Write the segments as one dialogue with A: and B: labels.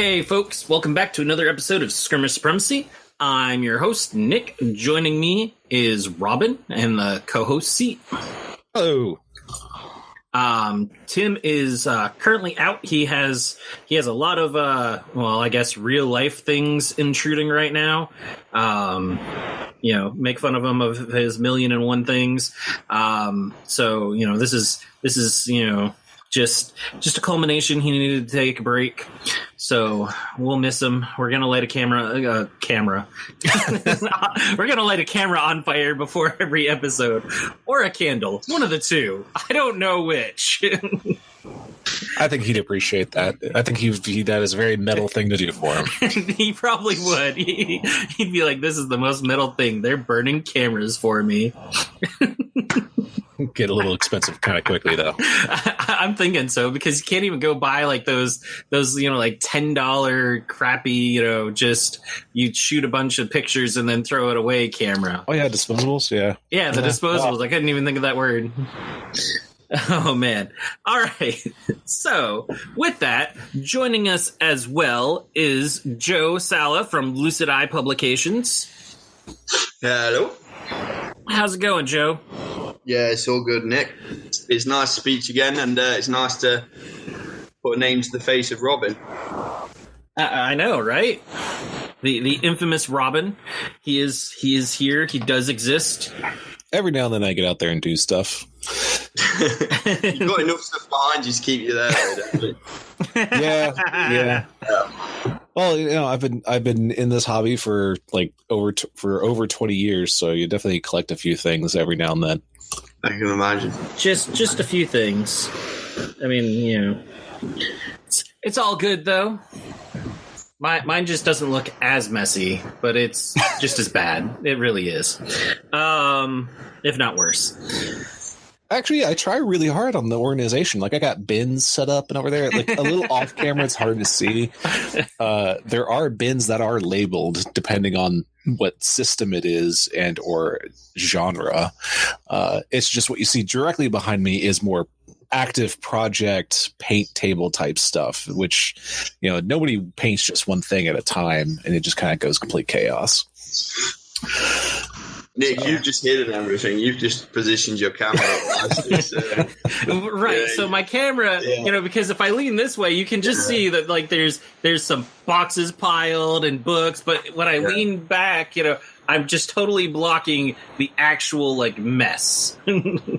A: Hey folks, welcome back to another episode of Skirmish Supremacy. I'm your host, Nick. Joining me is Robin in the co-host seat.
B: Hello.
A: Tim is currently out. He has a lot of I guess real life things intruding right now. Make fun of him of his 1,000,001 things. So this is just a culmination. He needed to take a break, so we'll miss him. We're gonna light a camera. We're gonna light a camera on fire before every episode, or a candle, one of the two. I don't know which.
B: I think he'd appreciate that. I think that is a very metal thing to do for him.
A: He probably would. He'd be like, "This is the most metal thing. They're burning cameras for me."
B: Get a little expensive kind of quickly, though.
A: I'm thinking so, because you can't even go buy like those like $10 crappy, just you shoot a bunch of pictures and then throw it away camera.
B: Oh yeah, disposables.
A: Yeah, the disposables. I couldn't even think of that word. Oh man. All right. So with that, joining us as well is Joe Salah from Lucid Publications.
C: Hello.
A: How's it going, Joe?
C: Yeah, it's all good, Nick. It's nice to speak to you again, and it's nice to put a name to the face of Robin.
A: I know, right? The infamous Robin. He is here. He does exist.
B: Every now and then I get out there and do stuff.
C: You've got enough stuff behind you to keep you there, don't you?
B: Yeah. Well, I've been in this hobby for over 20 years, so you definitely collect a few things every now and then.
C: I can imagine.
A: Just a few things. I mean, it's all good though. Mine just doesn't look as messy, but it's just as bad. It really is. If not worse.
B: Actually, I try really hard on the organization. Like, I got bins set up and over there. Like, a little off camera, it's hard to see. There are bins that are labeled depending on what system it is and or genre. It's just what you see directly behind me is more active project paint table type stuff, which, nobody paints just one thing at a time, and it just kind of goes complete chaos.
C: Nick, you've just hidden everything. You've just positioned your camera up.
A: Right. So my camera, because if I lean this way, you can just see that there's some boxes piled and books. But when I lean back, I'm just totally blocking the actual mess.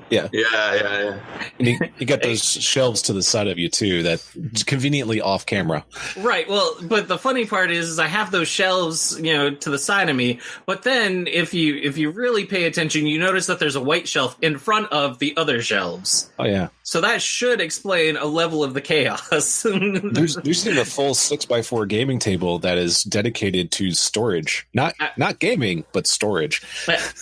B: Yeah.
C: Yeah.
B: And you got those shelves to the side of you too, that conveniently off camera.
A: Right. Well, but the funny part is I have those shelves, to the side of me. But then if you really pay attention, you notice that there's a white shelf in front of the other shelves.
B: Oh yeah.
A: So that should explain a level of the chaos.
B: There's even a full 6x4 gaming table that is dedicated to storage, not gaming, but storage.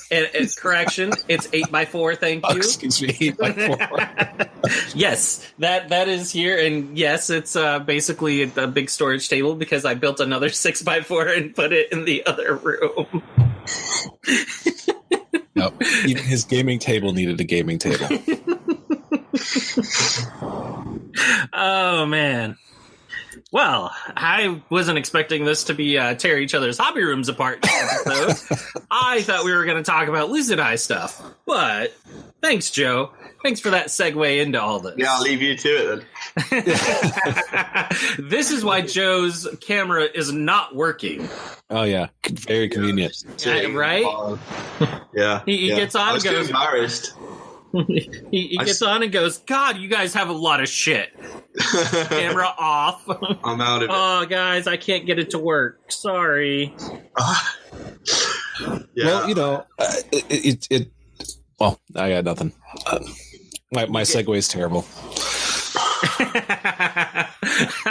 A: And correction, it's 8x4. Thank you.
B: Excuse me, 8x4.
A: Yes, that is here, and yes, it's basically a big storage table because I built another 6x4 and put it in the other room.
B: No, even his gaming table needed a gaming table.
A: Oh man. Well, I wasn't expecting this to be tear each other's hobby rooms apart episode. I thought we were going to talk about Lucid stuff. But thanks, Joe. Thanks for that segue into all this.
C: Yeah, I'll leave you to it then.
A: This is why Joe's camera is not working.
B: Oh, yeah. Very convenient.
A: Right?
C: Yeah.
A: He gets on and goes...
C: embarrassed.
A: He gets on and goes, God, you guys have a lot of shit. Camera off.
C: I'm out of it.
A: Oh, guys, I can't get it to work. Sorry.
C: Yeah.
B: Well, well, I got nothing. My segue is terrible.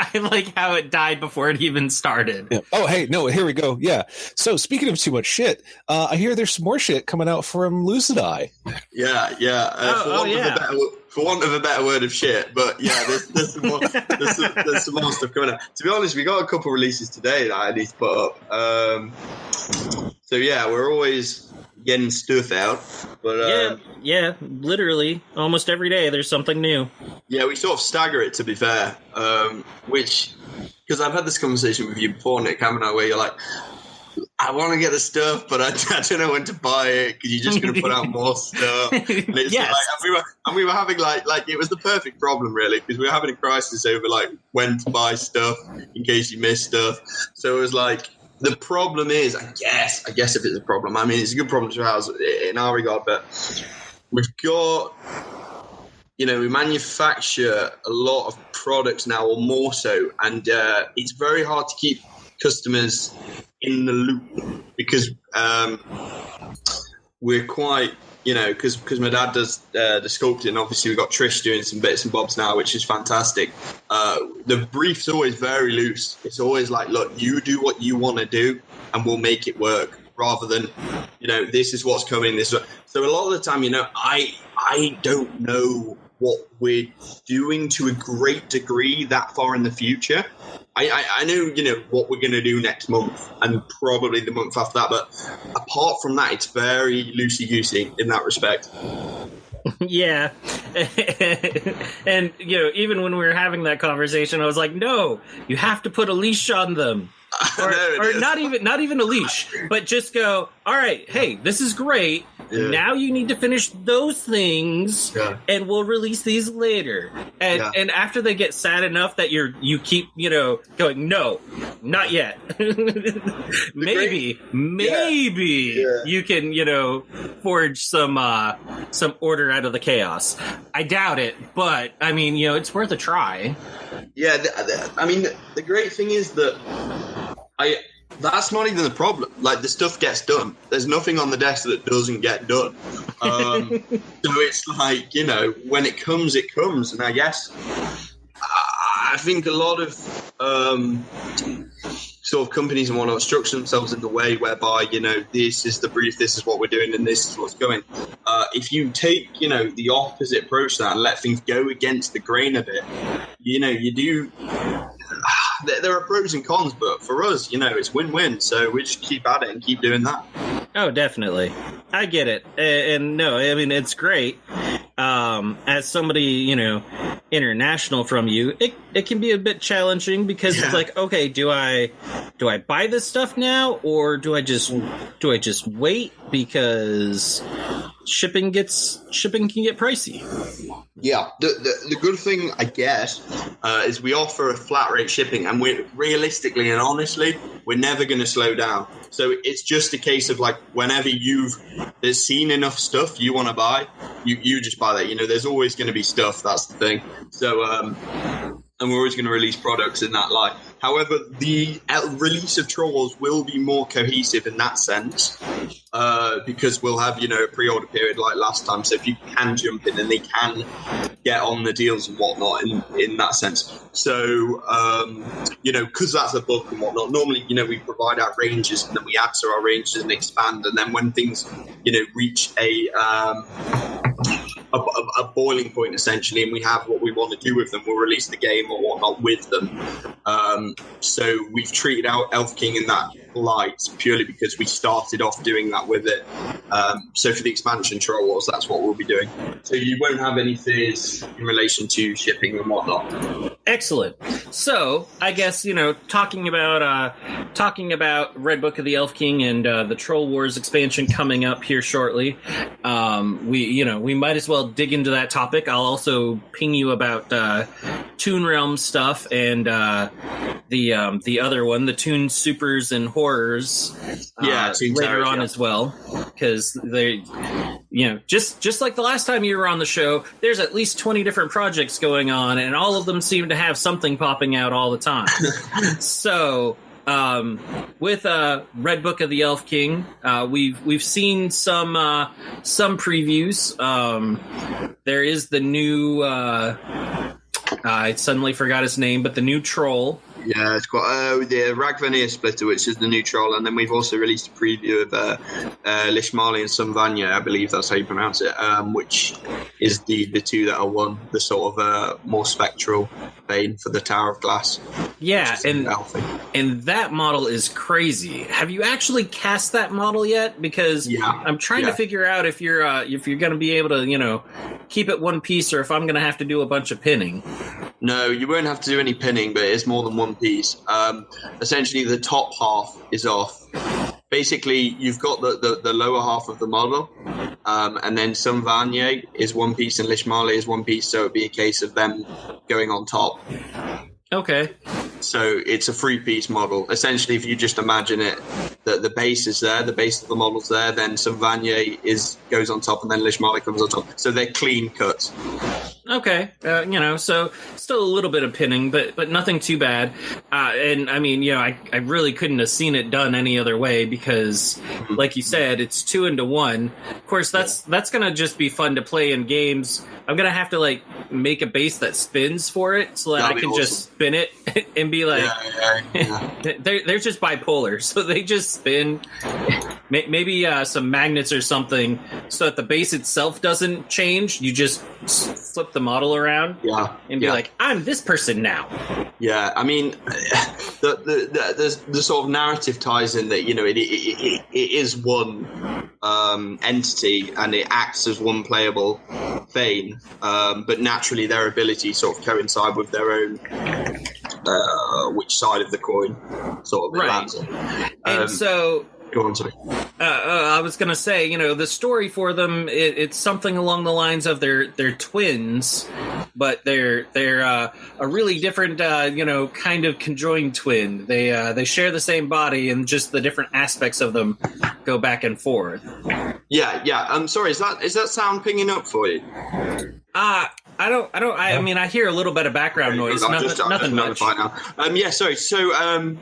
A: I like how it died before it even started.
B: Yeah. Oh, hey, no, here we go. Yeah. So speaking of too much shit, I hear there's some more shit coming out from Lucid.
C: Yeah. For want of a better word of shit, but yeah, there's some more stuff coming out. To be honest, we got a couple releases today that I need to put up. So yeah, we're always getting stuff out, but
A: yeah, literally almost every day there's something new.
C: Yeah, we sort of stagger it, to be fair, which because I've had this conversation with you before, Nick, haven't I, where you're like, I want to get the stuff, but I don't know when to buy it because you're just going to put out more stuff. And it's
A: Yes.
C: like, and we were having like it was the perfect problem really, because we were having a crisis over like when to buy stuff in case you miss stuff. So it was like, the problem is, I guess if it's a problem, I mean, it's a good problem to have in our regard, but we've got, we manufacture a lot of products now, or more so, and it's very hard to keep customers in the loop because we're quite, because my dad does the sculpting. Obviously, we've got Trish doing some bits and bobs now, which is fantastic. The brief's always very loose. It's always like, look, you do what you want to do, and we'll make it work. Rather than, this is what's coming. So a lot of the time, I don't know what we're doing to a great degree that far in the future. I know, what we're going to do next month and probably the month after that. But apart from that, it's very loosey-goosey in that respect.
A: Yeah. And, even when we were having that conversation, I was like, no, you have to put a leash on them. Or not even a leash, but just go, all right, hey, this is great. Yeah. Now you need to finish those things, and we'll release these later. And after they get sad enough that you keep going, no, not yet. maybe you can forge some order out of the chaos. I doubt it, but I mean it's worth a try.
C: Yeah, I mean the great thing is that that's not even the problem. Like, the stuff gets done. There's nothing on the desk that doesn't get done. So it's like, when it comes, it comes. And I guess I think a lot of sort of companies and whatnot structure themselves in the way whereby, this is the brief, this is what we're doing, and this is what's going. If you take, the opposite approach to that and let things go against the grain of it, you do... There are pros and cons, but for us, it's win-win. So we just keep at it and keep doing that.
A: Oh, definitely. I get it. And no, I mean, it's great. As somebody, international from you, it can be a bit challenging because it's like, okay, do I buy this stuff now, or do I just wait because shipping can get pricey?
C: Yeah, the good thing, I guess, is we offer a flat rate shipping, and we're realistically and honestly, we're never going to slow down. So it's just a case of like, whenever you've seen enough stuff you want to buy, you just buy that. There's always going to be stuff. That's the thing. So, and we're always going to release products in that light. However, the release of Troll Wars will be more cohesive in that sense, because we'll have, a pre-order period like last time. So if you can jump in and they can get on the deals and whatnot in that sense. So, because that's a book and whatnot, normally, we provide our ranges and then we add to our ranges and expand. And then when things, reach a boiling point essentially, and we have what we want to do with them, we'll release the game or whatnot with them. So we've treated our Elf King in that light purely because we started off doing that with it. So for the expansion Troll Wars, that's what we'll be doing. So you won't have any fears in relation to shipping and whatnot.
A: Excellent. So I guess talking about Red Book of the Elf King and the Troll Wars expansion coming up here shortly. We might as well dig into that topic. I'll also ping you about Toon Realm stuff and the other one, the Toon Supers and Horrors. Later on as well, because they. Just like the last time you were on the show, there's at least 20 different projects going on, and all of them seem to have something popping out all the time. So, with Red Book of the Elf King, we've seen some previews. There is the new I suddenly forgot his name, but the new troll.
C: Yeah, it's got the Ragvania Splitter, which is the new troll, and then we've also released a preview of Lishmali and Sunvanya, I believe that's how you pronounce it, which is the two that are one, the sort of more spectral vein for the Tower of Glass.
A: Yeah, and that model is crazy. Have you actually cast that model yet? Because I'm trying to figure out if you're going to be able to keep it one piece, or if I'm going to have to do a bunch of pinning.
C: No, you won't have to do any pinning, but it's more than one piece. Essentially, the top half is off. Basically, you've got the lower half of the model, and then Sunvanye is one piece and Lishmale is one piece, so it'd be a case of them going on top.
A: Okay.
C: So it's a three-piece model. Essentially, if you just imagine it, the base is there, the base of the model's there, then Sunvanye goes on top, and then Lishmale comes on top. So they're clean cuts.
A: Okay, so still a little bit of pinning, but nothing too bad. And I mean, I really couldn't have seen it done any other way because, like you said, it's 2 into 1. Of course, that's gonna just be fun to play in games. I'm gonna have to make a base that spins for it so that I can just spin it and be like, they're just bipolar, so they just spin. Maybe some magnets or something so that the base itself doesn't change. You just flip the model around and be like, I'm this person now.
C: Yeah, I mean, the sort of narrative ties in that, it is one entity and it acts as one playable Thane, but naturally their abilities sort of coincide with their own which side of the coin sort of lands on.
A: And so...
C: Go on, sorry.
A: I was going to say, the story for them, it's something along the lines of they're twins, but they're a really different, kind of conjoined twin. They share the same body, and just the different aspects of them go back and forth. Yeah.
C: I'm sorry. Is that sound pinging up for you?
A: I mean, I hear a little bit of background noise. Nothing much.
C: Sorry. So,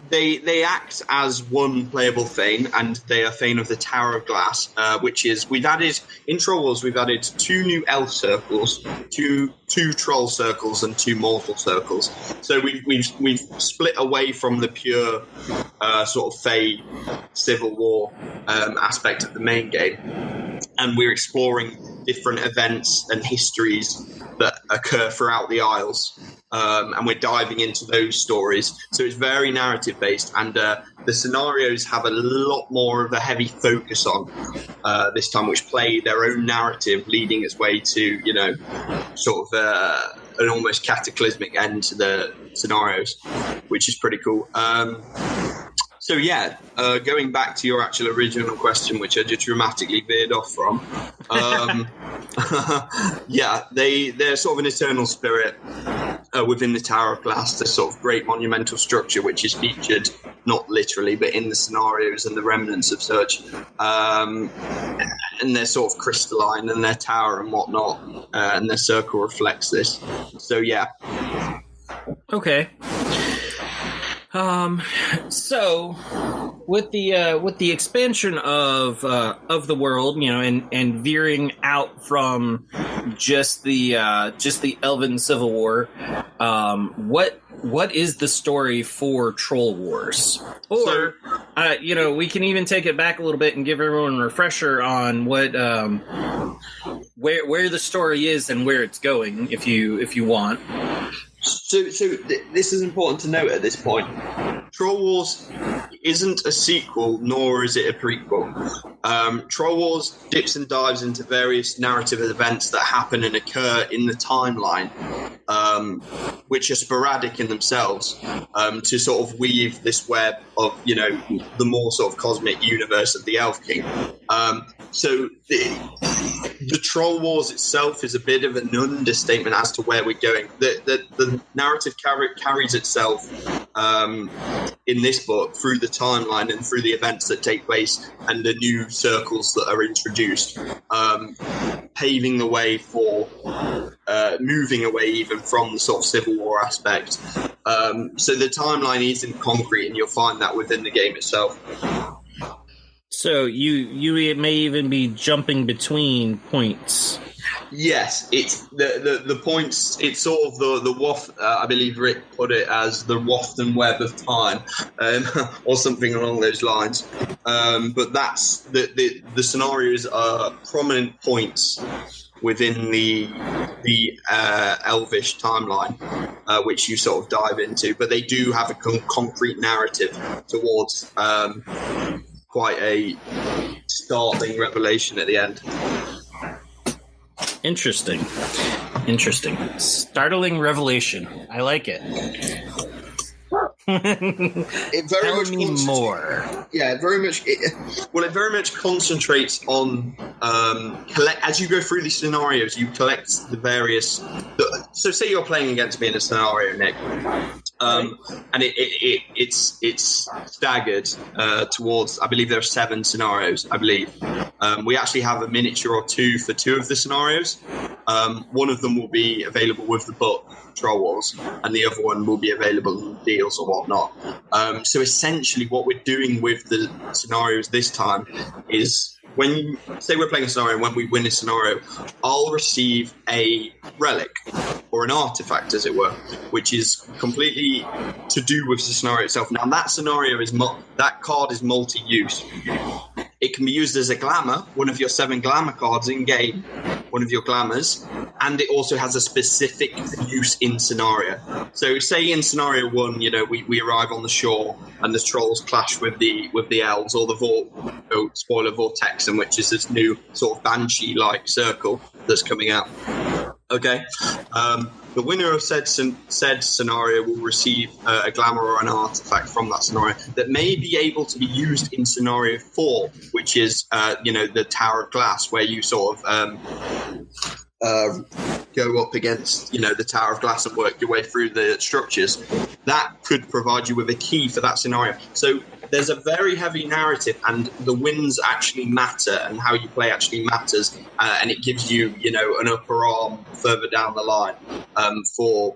C: they act as one playable Thane, and they are Thane of the Tower of Glass, which is we've added in Troll Wars. We've added 2 new elf circles, two troll circles, and 2 mortal circles. So we've split away from the pure sort of Fey Civil War aspect of the main game, and we're exploring different events and histories that occur throughout the Isles, and we're diving into those stories. So it's very narrative based, and the scenarios have a lot more of a heavy focus on this time, which play their own narrative, leading its way to sort of an almost cataclysmic end to the scenarios, which is pretty cool. So going back to your actual original question, which I just dramatically veered off from, they're sort of an eternal spirit within the Tower of Glass, this sort of great monumental structure which is featured, not literally, but in the scenarios and the remnants of such. And they're sort of crystalline, and their tower and whatnot, and their circle reflects this. So, yeah.
A: Okay. So with the expansion of the world, and veering out from just the Elven Civil War, what is the story for Troll Wars? Or we can even take it back a little bit and give everyone a refresher on what where the story is and where it's going, if you want.
C: So this is important to note at this point. Troll Wars isn't a sequel, nor is it a prequel. Troll Wars dips and dives into various narrative events that happen and occur in the timeline, which are sporadic in themselves, to sort of weave this web of, the more sort of cosmic universe of the Elf King. So the Troll Wars itself is a bit of an understatement as to where we're going. The narrative carries itself in this book through the timeline and through the events that take place and the new circles that are introduced, paving the way for moving away even from the sort of Civil War aspect. So the timeline isn't concrete, and you'll find that within the game itself.
A: So you may even be jumping between points.
C: Yes, it's the points. It's sort of the waft. I believe Rick put it as the waft and web of time, or something along those lines. But that's the scenarios are prominent points within the Elvish timeline, which you sort of dive into. But they do have a concrete narrative towards quite a startling revelation at the end.
A: Interesting. Interesting. Startling revelation. I like it.
C: It very
A: Tell
C: much
A: me more.
C: Yeah, very much. It very much concentrates on as you go through these scenarios, you collect the various. So, say you're playing against me in a scenario, Nick, and it's staggered towards. I believe there are 7 scenarios. I believe we actually have a miniature or 2 for 2 of the scenarios. One of them will be available with the book Troll Wars, and the other one will be available in deals or whatnot. So essentially what we're doing with the scenarios this time is, when say we're playing a scenario, when we win a scenario, I'll receive a relic or an artifact, as it were, which is completely to do with the scenario itself. Now that scenario is that card is multi-use. It can be used as a glamour, one of your 7 glamour cards in game, one of your glamours, and it also has a specific use in scenario. So say in scenario 1, we arrive on the shore and the trolls clash with the elves, or the vortex, which is this new sort of banshee-like circle that's coming out. Okay. The winner of said scenario will receive a glamour or an artifact from that scenario that may be able to be used in scenario 4, which is the Tower of Glass, where you sort of go up against the Tower of Glass and work your way through the structures. That could provide you with a key for that scenario. So there's a very heavy narrative, and the wins actually matter, and how you play actually matters, and it gives you an upper arm further down the line for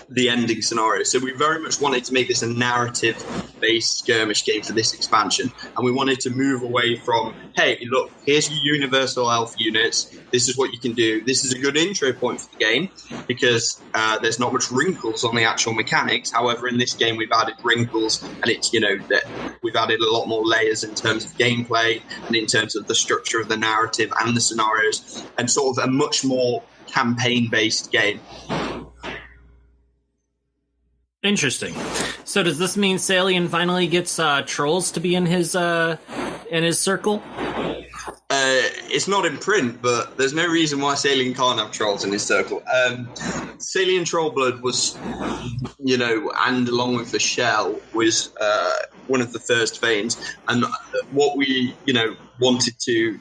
C: the ending scenario. So we very much wanted to make this a narrative-based skirmish game for this expansion, and we wanted to move away from, hey, look, here's your universal elf units, this is what you can do. This is a good intro point for the game, because there's not much wrinkles on the actual mechanics. However, in this game we've added wrinkles, and it's that we've added a lot more layers in terms of gameplay and in terms of the structure of the narrative and the scenarios, and sort of a much more campaign-based game.
A: Interesting. So does this mean Salian finally gets trolls to be in his circle?
C: It's not in print, but there's no reason why Salian can't have trolls in his circle. Salian Trollblood was, and along with the Shell, was one of the first veins. And what we, wanted to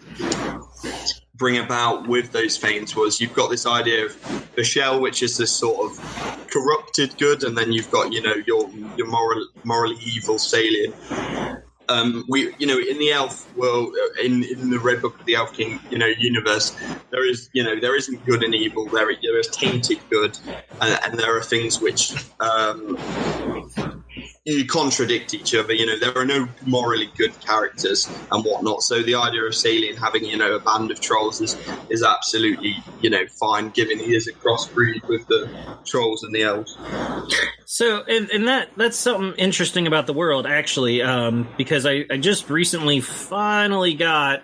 C: bring about with those veins was, you've got this idea of the Shell, which is this sort of corrupted good, and then you've got, your morally evil Salian. We, in the elf world, in the Red Book of the Elf King, universe, there is, there isn't good and evil. There is tainted good, and there are things which you contradict each other. There are no morally good characters and whatnot. So the idea of Salian having, a band of trolls is absolutely, fine, given he is a crossbreed with the trolls and the elves.
A: So, and that's something interesting about the world, actually, because I just recently finally got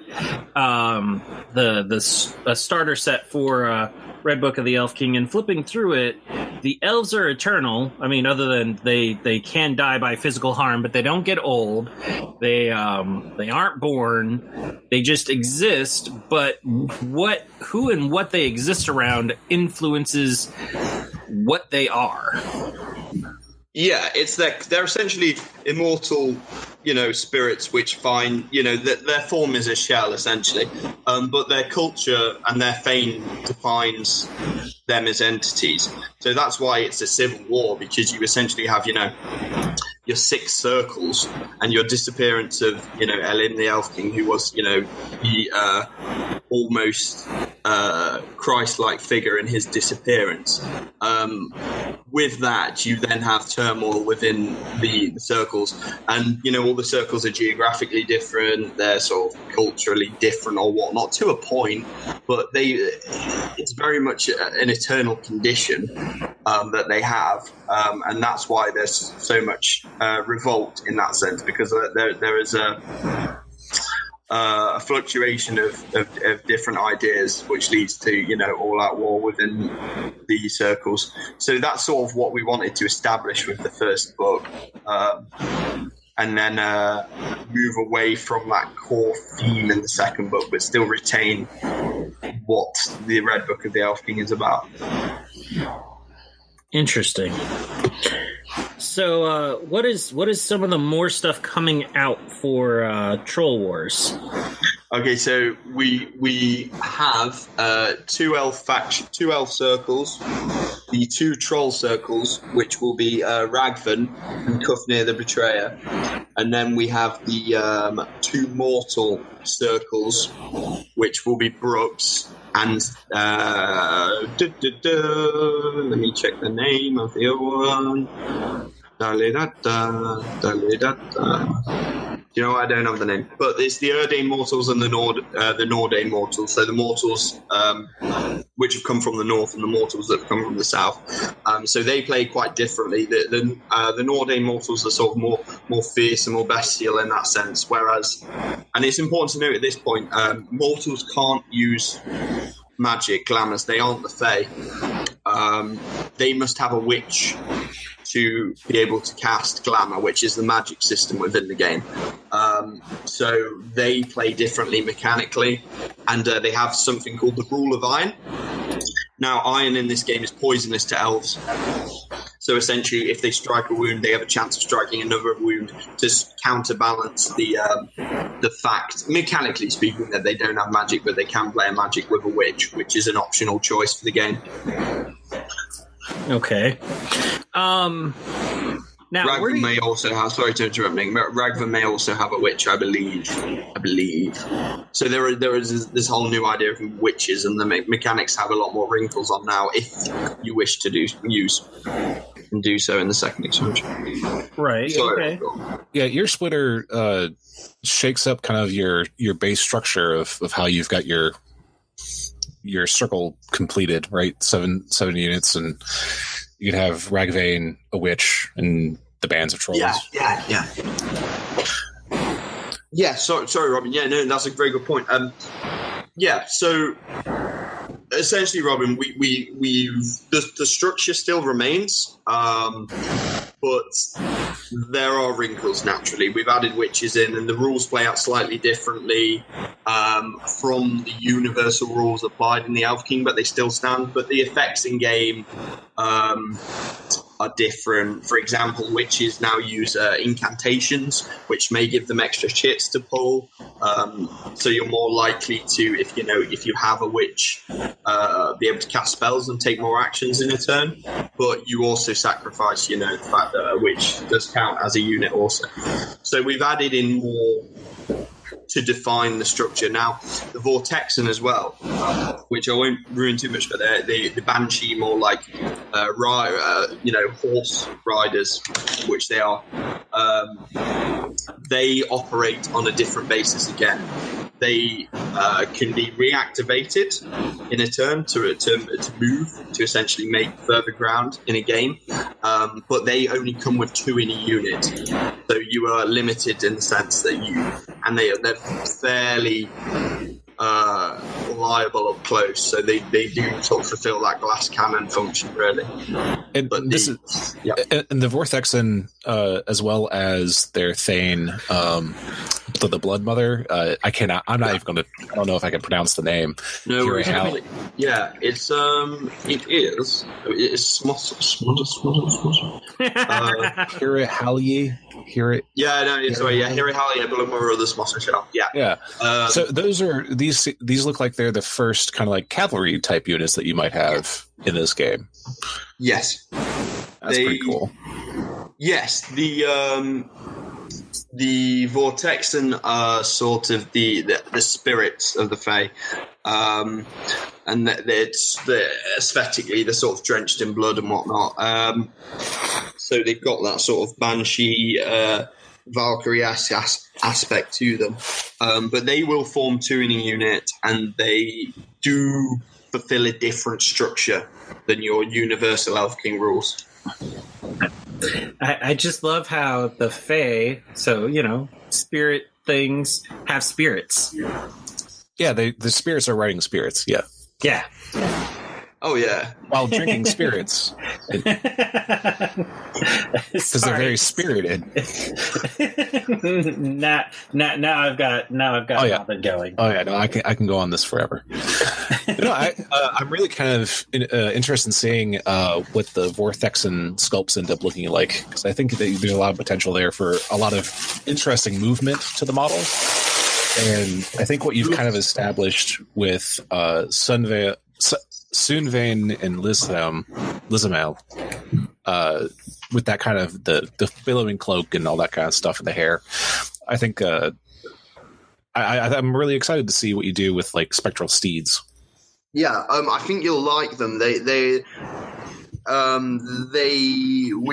A: a starter set for Red Book of the Elf King, and flipping through it, the elves are eternal. I mean, other than they can die by physical harm, but they don't get old. They aren't born. They just exist. But who and what they exist around influences what they are.
C: Yeah, it's they're essentially immortal, spirits which find, that their form is a shell, essentially. But their culture and their fame defines them as entities. So that's why it's a civil war, because you essentially have, your 6 circles, and your disappearance of, Elin the Elf King, who was, the almost Christ-like figure in his disappearance. With that, you then have turmoil within the circles, and all the circles are geographically different. They're sort of culturally different or whatnot to a point, but it's very much an eternal condition that they have, and that's why there's so much revolt in that sense, because there is a fluctuation of different ideas, which leads to all-out war within the circles. So that's sort of what we wanted to establish with the first book. and then move away from that core theme in the second book, but still retain what the Red Book of the Elf King is about.
A: Interesting. So, what is some of the more stuff coming out for Troll Wars?
C: Okay, so we have two elf circles, the two troll circles, which will be Ragvan and Kufnir the Betrayer, and then we have the two mortal circles, which will be Brooks and let me check the name of the other one. You know, I don't have the name, but it's the Erdane Mortals and the Nordane Mortals. So the Mortals, which have come from the north, and the Mortals that have come from the south. So they play quite differently. The Nordane Mortals are sort of more fierce and more bestial in that sense. Whereas, and it's important to note at this point, Mortals can't use magic, glamours. They aren't the Fae. They must have a witch to be able to cast glamour, which is the magic system within the game. So they play differently mechanically, and they have something called the Rule of Iron. Now, iron in this game is poisonous to elves. So essentially, if they strike a wound, they have a chance of striking another wound to counterbalance the fact, mechanically speaking, that they don't have magic, but they can play a magic with a witch, which is an optional choice for the game.
A: Okay. Now,
C: Ragvan may also have. Sorry to interrupt, Nick. Ragvan may also have a witch, I believe. So there is this whole new idea of witches, and the mechanics have a lot more wrinkles on now. If you wish to do so in the second expansion,
A: right? Okay.
B: Yeah, your splitter shakes up kind of your base structure of how you've got your circle completed, right? Seven units, and you can have Ragvane, a witch, and the bands of trolls.
C: Yeah. Sorry, Robin. Yeah, no, that's a very good point. So essentially, Robin, the structure still remains, but there are wrinkles naturally. We've added witches in, and the rules play out slightly differently from the universal rules applied in the Elf King, but they still stand. But the effects in game are different. For example, witches now use incantations, which may give them extra chits to pull. So you're more likely to, if you have a witch, be able to cast spells and take more actions in a turn. But you also sacrifice, the fact that a witch does count as a unit also. So we've added in more to define the structure. Now, the Vortexan as well, which I won't ruin too much, but the Banshee, more like horse riders, which they are. They operate on a different basis again. They can be reactivated in a turn to move, to essentially make further ground in a game, but they only come with 2 in a unit. So you are limited in the sense that they're fairly reliable up close, so they do sort of fulfill that glass cannon function, really.
B: And the Vortexan, as well as their Thane, the Blood Mother. I don't know if I can pronounce the name.
C: No, it's
B: Hirahalyi.
C: Hirahalyi, Blood Mother of the Smosser Shell.
B: Yeah. So these look like they're the first kind of like cavalry type units that you might have in this game.
C: Yes.
B: That's pretty cool.
C: Yes, the Vortexan are sort of the spirits of the Fae, and aesthetically they're sort of drenched in blood and whatnot. So they've got that sort of Banshee, Valkyrie-esque aspect to them, but they will form 2 in a unit, and they do fulfill a different structure than your universal Elf King rules.
A: I just love how the Fae, so, spirit things have spirits.
B: Yeah, the spirits are riding spirits, yeah.
A: Yeah.
C: Oh yeah,
B: while drinking spirits because they're very spirited.
A: now I've got nothing going.
B: Oh yeah, no, I can go on this forever. I'm really kind of interested in seeing what the Vortexan sculpts end up looking like, because I think there's a lot of potential there for a lot of interesting movement to the model. And I think what you've kind of established with Sunvane and Lizamel, with that kind of the billowing cloak and all that kind of stuff in the hair, I think I'm really excited to see what you do with like spectral steeds.
C: Yeah, I think you'll like them. We've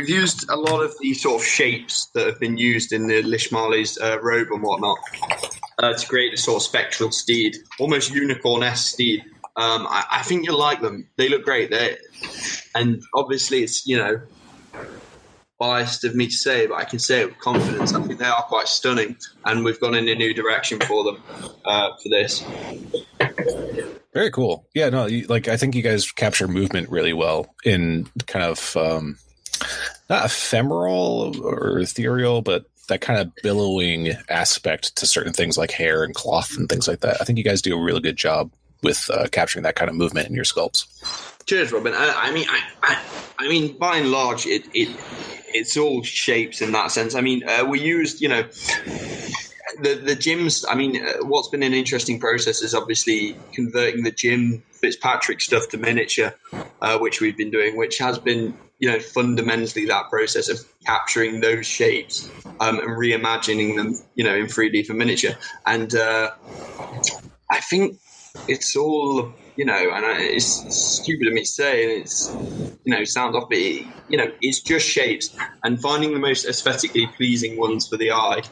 C: used a lot of the sort of shapes that have been used in the Lishmali's robe and whatnot to create a sort of spectral steed, almost unicorn-esque steed. I think you'll like them. They look great. And obviously it's, biased of me to say, but I can say it with confidence. I think they are quite stunning, and we've gone in a new direction for them for this.
B: Very cool. Yeah, no, I think you guys capture movement really well in kind of not ephemeral or ethereal, but that kind of billowing aspect to certain things like hair and cloth and things like that. I think you guys do a really good job with capturing that kind of movement in your sculpts.
C: Cheers, Robin. I mean, by and large, it's all shapes in that sense. I mean, we used, the gyms. I mean, what's been an interesting process is obviously converting the Jim Fitzpatrick stuff to miniature, which we've been doing, which has been, fundamentally that process of capturing those shapes and reimagining them, in 3D for miniature. And I think it's all, and it's stupid of me to say, and it's, sounds off, but it's just shapes, and finding the most aesthetically pleasing ones for the eye,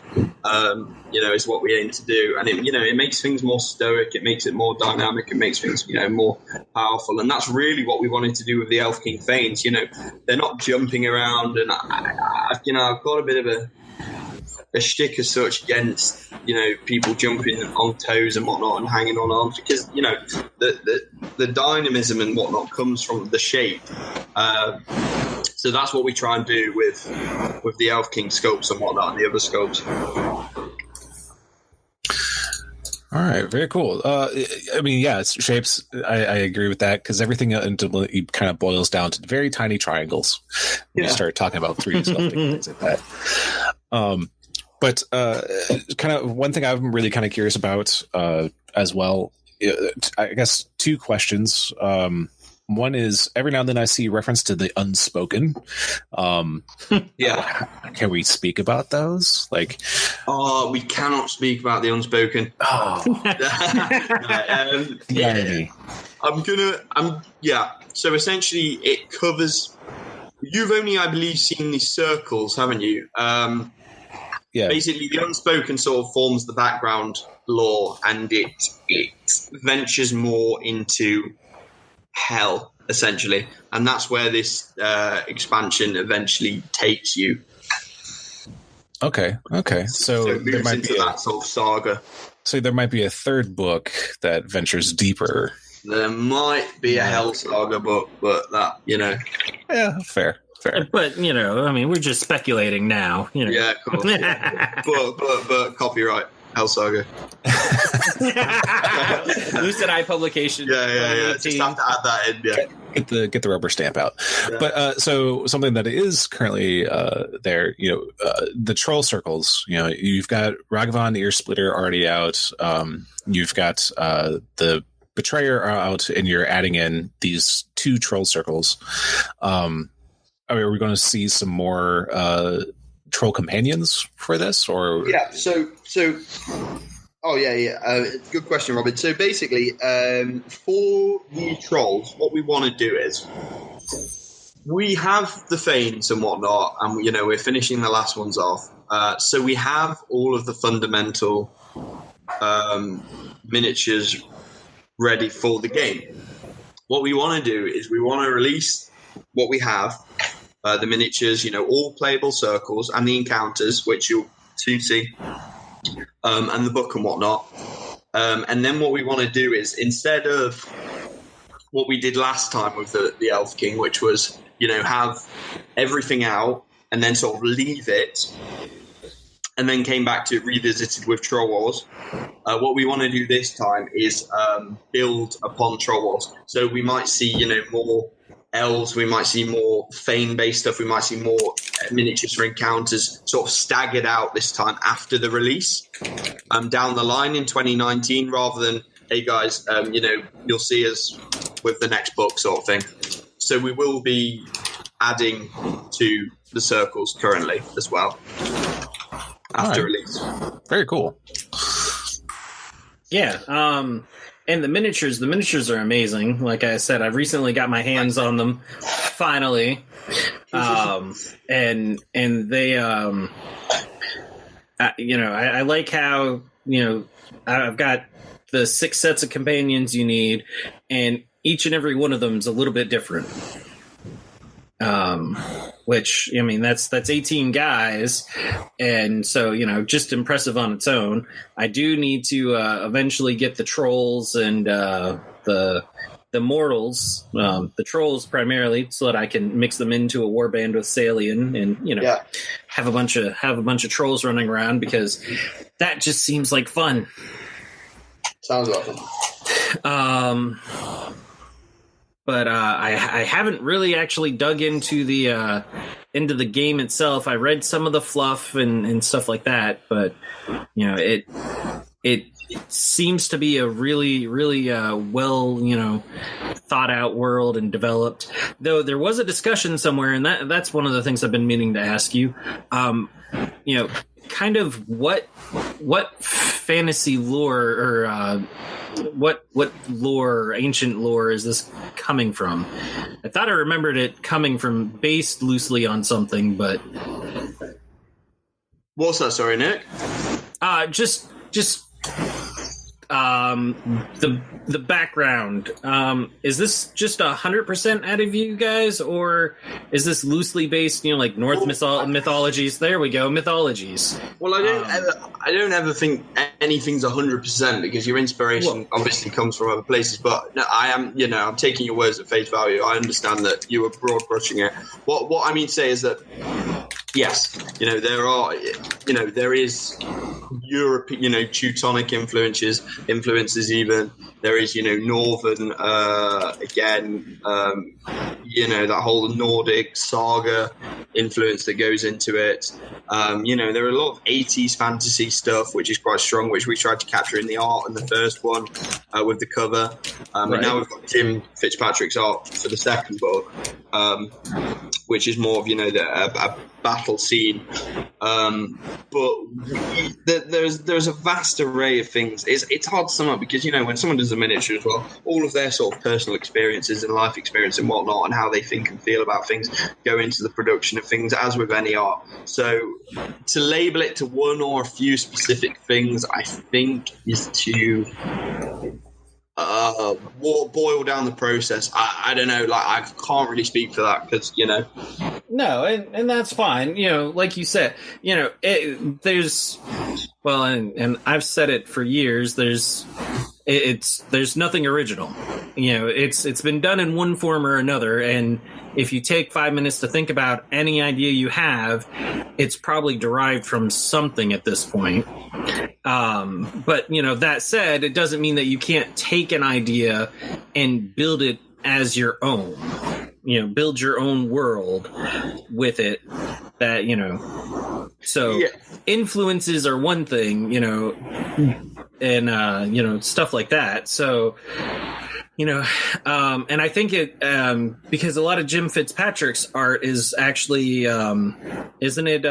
C: is what we aim to do. And it makes things more stoic, it makes it more dynamic, it makes things, more powerful. And that's really what we wanted to do with the Elf King Thanes. They're not jumping around, and I've got a bit of a shtick as such against, people jumping on toes and whatnot and hanging on arms, because, the dynamism and whatnot comes from the shape. So that's what we try and do with the Elf King sculpts and whatnot and the other sculpts.
B: All right, very cool. It's shapes. I agree with that, because everything ultimately kind of boils down to very tiny triangles when you start talking about 3D sculpting and things like that. But kind of one thing I'm really kind of curious about as well, I guess two questions. One is, every now and then I see reference to the unspoken. Can we speak about those?
C: We cannot speak about the unspoken.
B: Oh.
C: So essentially it covers, you've only, I believe, seen these circles, haven't you? Basically, the unspoken sort of forms the background lore, and it ventures more into hell, essentially, and that's where this expansion eventually takes you.
B: Okay. So there might be
C: that sort of saga.
B: So there might be a third book that ventures deeper.
C: There might be a hell saga book, but that,
B: Yeah, fair.
A: But we're just speculating now.
C: Yeah, of course. Yeah. but copyright Hell Saga.
A: Lucid Eye publication.
C: Yeah. Just have to add that in. Yeah.
B: Get the rubber stamp out. Yeah. But so something that is currently there, the troll circles. You've got Ragavan Ear Splitter already out. You've got the Betrayer out, and you're adding in these 2 troll circles. Are we going to see some more troll companions for this, or?
C: Yeah. So. Oh yeah. Good question, Robin. So basically, for the trolls, what we want to do is, we have the Thanes and whatnot, and we're finishing the last ones off. So we have all of the fundamental miniatures ready for the game. What we want to do is we want to release what we have. The miniatures, all playable circles, and the encounters, which you'll soon see, and the book and whatnot. And then what we want to do is, instead of what we did last time with the Elf King, which was, have everything out and then sort of leave it, and then came back to it revisited with Troll Wars. What we want to do this time is build upon Troll Wars. So we might see, more elves, we might see more Fane-based stuff, we might see more miniatures for encounters sort of staggered out this time after the release down the line in 2019, rather than, hey guys, you'll see us with the next book sort of thing. So we will be adding to the circles currently as well after release.
B: Very cool.
A: Yeah. And the miniatures are amazing. Like I said, I've recently got my hands on them finally. And they, I like how, I've got the 6 sets of companions you need, and each and every one of them is a little bit different. Which, I mean, that's 18 guys, and so, just impressive on its own. I do need to eventually get the trolls and the mortals, the trolls primarily, so that I can mix them into a warband with Salian, and have a bunch of trolls running around, because that just seems like fun.
C: Sounds awesome.
A: But I haven't really actually dug into the game itself. I read some of the fluff and stuff like that, but it seems to be a really, really well thought out world and developed. Though there was a discussion somewhere, and that's one of the things I've been meaning to ask you. Kind of what fantasy lore or what lore, ancient lore, is this coming from? I thought I remembered it coming from, based loosely on something, but
C: what's that? Sorry, Nick.
A: Just the background. Is this just 100% out of you guys, or is this loosely based, like Norse mythologies? There we go, mythologies.
C: Well, I don't ever think anything's 100%, because your inspiration obviously comes from other places. But no, I am, I'm taking your words at face value. I understand that you were broad brushing it. What I mean to say is that, yes, there is European, Teutonic influences even. There is, Northern, again, that whole Nordic saga influence that goes into it. There are a lot of 80s fantasy stuff, which is quite strong, which we tried to capture in the art in the first one with the cover. Right. And now we've got Tim Fitzpatrick's art for the second book, which is more of, a battle scene. But there's a vast array of things. It's hard to sum up, because, when someone does a miniature as well, all of their sort of personal experiences and life experience and whatnot, and how they think and feel about things, go into the production of things, as with any art. So to label it to one or a few specific things, I think, is to boil down the process. I don't know, I can't really speak for that, because
A: no, and that's fine. Like you said, there's and I've said it for years, there's nothing original. It's been done in one form or another, and if you take 5 minutes to think about any idea you have, it's probably derived from something at this point. But that said, it doesn't mean that you can't take an idea and build it as your own. Build your own world with it. That so yeah. Influences are one thing, and stuff like that. So. And I think it because a lot of Jim Fitzpatrick's art is actually isn't it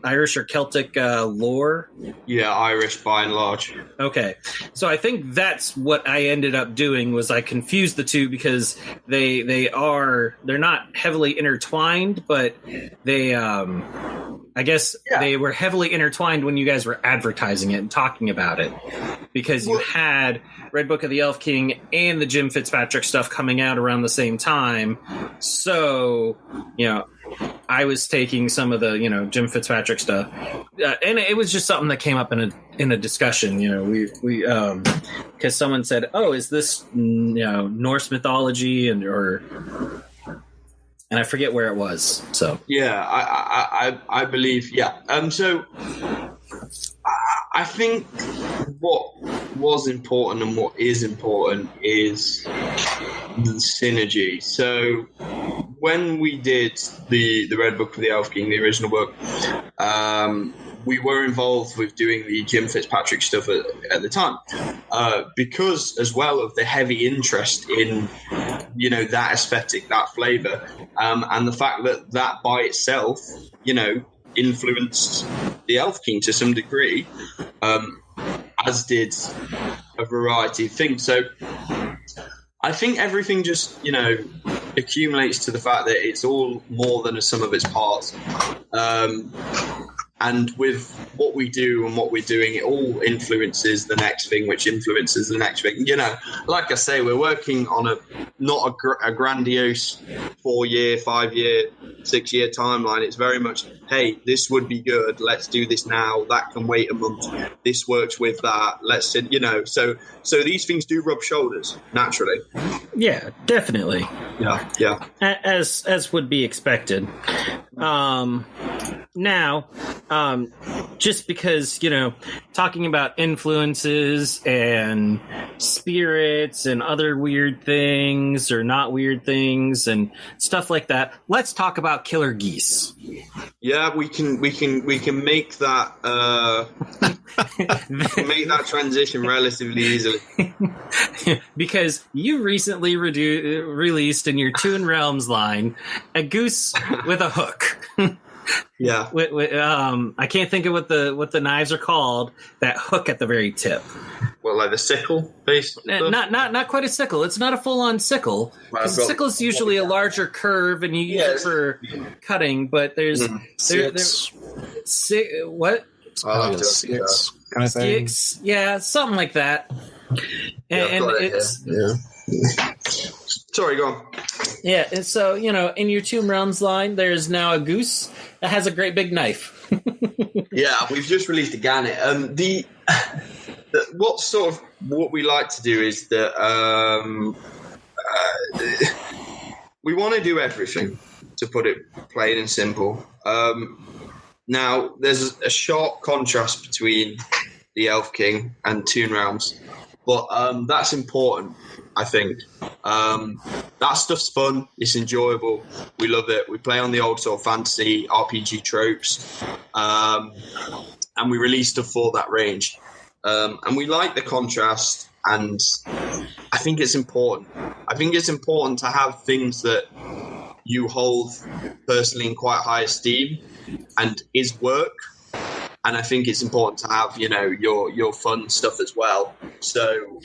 A: Irish or Celtic lore?
C: Yeah, Irish by and large.
A: Okay, so I think that's what I ended up doing, was I confused the two, because they're not heavily intertwined, but they I guess they were heavily intertwined when you guys were advertising it and talking about it, because you had Red Book of the Elf King and the Jim Fitzpatrick stuff coming out around the same time. So, I was taking some of the, Jim Fitzpatrick stuff, and it was just something that came up in a discussion. We because someone said, "Oh, is this Norse mythology?" and I forget where it was. So
C: yeah, I believe So I think what was important and what is important is the synergy. So when we did the Red Book of the Elf King, the original book, we were involved with doing the Jim Fitzpatrick stuff at the time, because as well of the heavy interest in that aesthetic, that flavor, and the fact that by itself influenced the Elf King to some degree, as did a variety of things. So I think everything just accumulates to the fact that it's all more than a sum of its parts. And with what we do and what we're doing, it all influences the next thing, which influences the next thing. Like I say, we're working on not a grandiose 4-year, 5-year, 6-year timeline. It's very much, hey, this would be good. Let's do this now. That can wait a month. This works with that. Let's, so these things do rub shoulders naturally.
A: Yeah, definitely.
C: Yeah.
A: As would be expected. Now, just because, talking about influences and spirits and other weird things or not weird things and stuff like that, let's talk about killer geese.
C: Yeah, we can make that make that transition relatively easily.
A: Because you recently released in your Toon Realms line a goose with a hook.
C: Yeah.
A: I can't think of what the knives are called. That hook at the very tip.
C: Well, like the sickle base?
A: Not quite a sickle. It's not a full on sickle. Because a sickle is usually a larger curve, and you use it for cutting. But there's what?
B: Six kind of thing.
A: Six, yeah, something like that. And it's.
C: Sorry, go on.
A: Yeah, and so, in your Tomb Realms line, there's now a goose that has a great big knife.
C: Yeah, we've just released a gannet. What we like to do is that we want to do everything, to put it plain and simple. Now, there's a sharp contrast between the Elf King and Toon Realms, but that's important. I think that stuff's fun. It's enjoyable. We love it. We play on the old sort of fantasy RPG tropes, and we release stuff for that range. And we like the contrast, and I think it's important. I think it's important to have things that you hold personally in quite high esteem and is work. And I think it's important to have, your fun stuff as well. So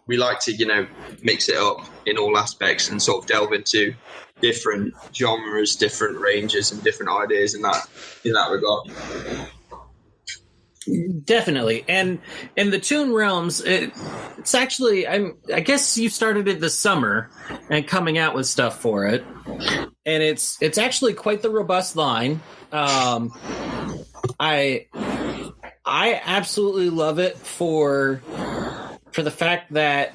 C: we like to, mix it up in all aspects and sort of delve into different genres, different ranges, and different ideas in that regard.
A: Definitely. And in the Toon Realms, it's actually, I guess you started it this summer and coming out with stuff for it. And it's actually quite the robust line. I absolutely love it for the fact that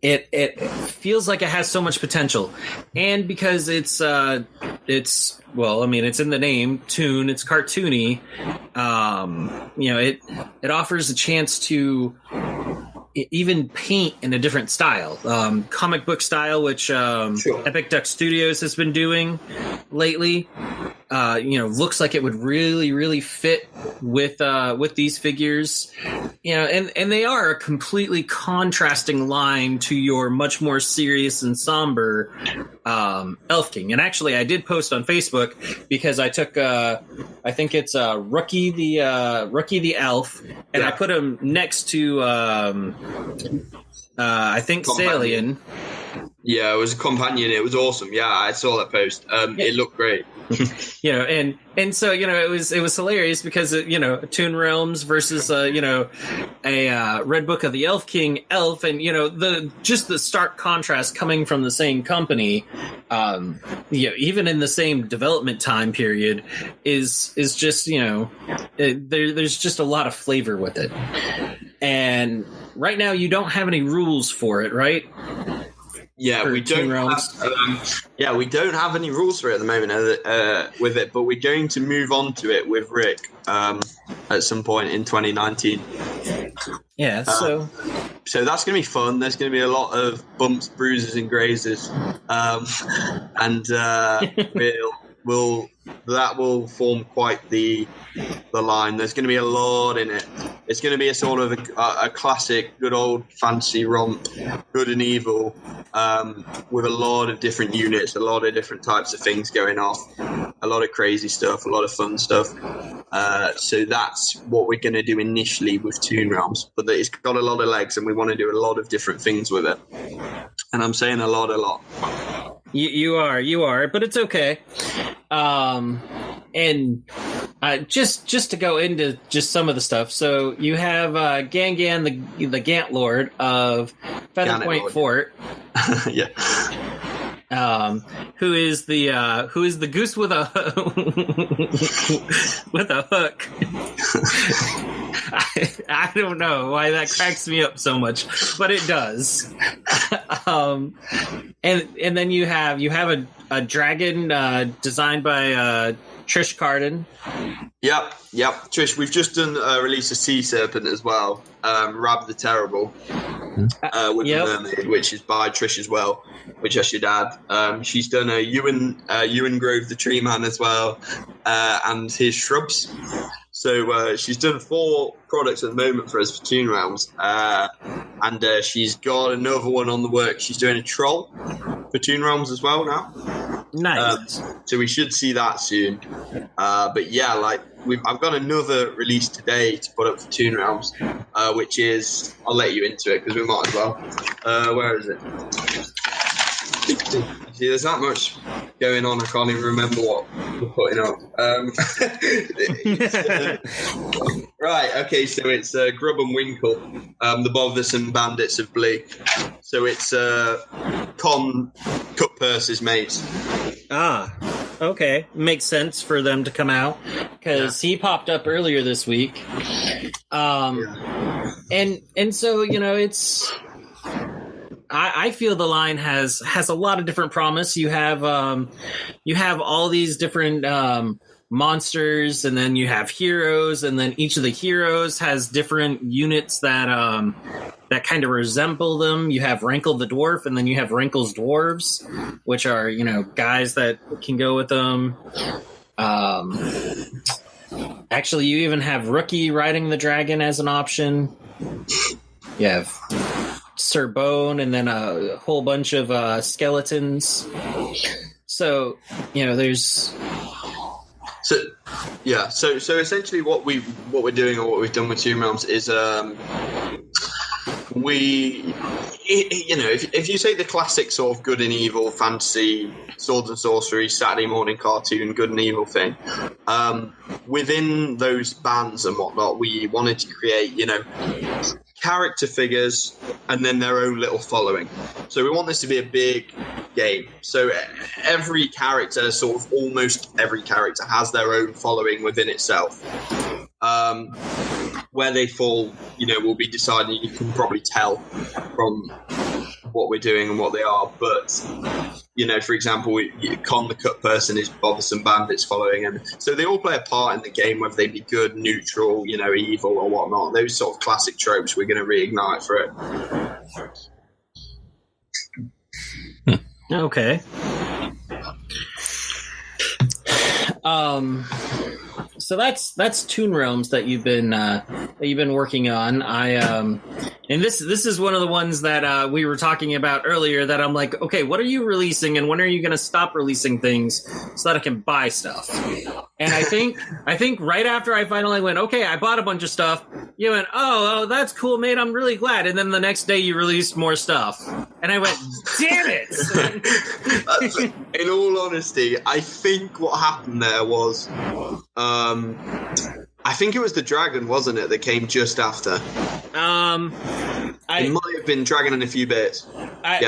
A: it feels like it has so much potential, and because it's in the name, Toon, it's cartoony. It offers a chance to even paint in a different style, comic book style, which
C: Sure.
A: Epic Duck Studios has been doing lately. Looks like it would really, really fit with these figures. And they are a completely contrasting line to your much more serious and somber Elf King. And actually, I did post on Facebook because I took, I think it's Rookie the Elf, and I put him next to, I think Salian.
C: Yeah, it was a companion. It was awesome. Yeah, I saw that post. It looked great.
A: And so it was hilarious because Toon Realms versus a Red Book of the Elf King elf, and the stark contrast coming from the same company, even in the same development time period, is just there's just a lot of flavor with it. And right now you don't have any rules for it, right?
C: Yeah, we don't have any rules for it at the moment with it, but we're going to move on to it with Rick at some point in 2019.
A: Yeah, so
C: that's going to be fun. There's going to be a lot of bumps, bruises, and grazes, and that will form quite the line. There's going to be a lot in it. It's going to be a sort of a classic, good old fantasy romp, good and evil, with a lot of different units, a lot of different types of things going off, a lot of crazy stuff, a lot of fun stuff. So that's what we're going to do initially with Toon Realms, but it's got a lot of legs, and we want to do a lot of different things with it. And I'm saying a lot.
A: You are, but it's okay. And just to go into just some of the stuff. So you have Gangan, the Gant Lord of Featherpoint Fort.
C: Yeah.
A: Who is the goose with a with a hook? I don't know why that cracks me up so much, but it does. And then you have a dragon designed by Trish Carden.
C: Yep. Trish, we've just done a release of Sea Serpent as well, Rab the Terrible, with the Mermaid, which is by Trish as well, which I should add. She's done a Ewan Grove the Tree Man as well, and his Shrubs. So she's done 4 products at the moment for us for Toon Realms, and she's got another one on the work. She's doing a Troll for Toon Realms as well now.
A: Nice.
C: So we should see that soon. But yeah, I've got another release today to put up for Toon Realms, which is, I'll let you into it because we might as well. Where is it? See, there's not much going on. I can't even remember what we're putting up. Right, okay, so it's Grub and Winkle, the Bothersome Bandits of Bleak. So it's Con Cut Purse's mates.
A: Ah, okay. Makes sense for them to come out, because he popped up earlier this week. And so, it's... I feel the line has a lot of different promise. You have all these different monsters, and then you have heroes, and then each of the heroes has different units that kind of resemble them. You have Rankle the Dwarf, and then you have Rankle's Dwarves, which are guys that can go with them. Actually, you even have Rookie riding the dragon as an option. You have Sir Bone, and then a whole bunch of skeletons. So there's. So essentially, what we're doing, or what we've done with Toon Realms is if you say the classic sort of good and evil fantasy swords and sorcery Saturday morning cartoon good and evil thing, within those bands and whatnot, we wanted to create character figures and then their own little following. So we want this to be a big game. So every character, almost every character, has their own following within itself. Where they fall, will be decided. You can probably tell from what we're doing and what they are. But, for example, Con the Cut Person is Bothersome Bandits following, and so they all play a part in the game, whether they be good, neutral, evil or whatnot. Those sort of classic tropes we're going to reignite for it. Okay. So that's Toon Realms that you've been working on. And this is one of the ones that we were talking about earlier, that I'm like, okay, what are you releasing, and when are you going to stop releasing things so that I can buy stuff? And I think right after I finally went, okay, I bought a bunch of stuff, you went, oh, that's cool, mate, I'm really glad. And then the next day you released more stuff. And I went, damn it!
C: In all honesty, I think what happened there was, I think it was the dragon, wasn't it, that came just after? It might have been dragon and a few bits.
A: I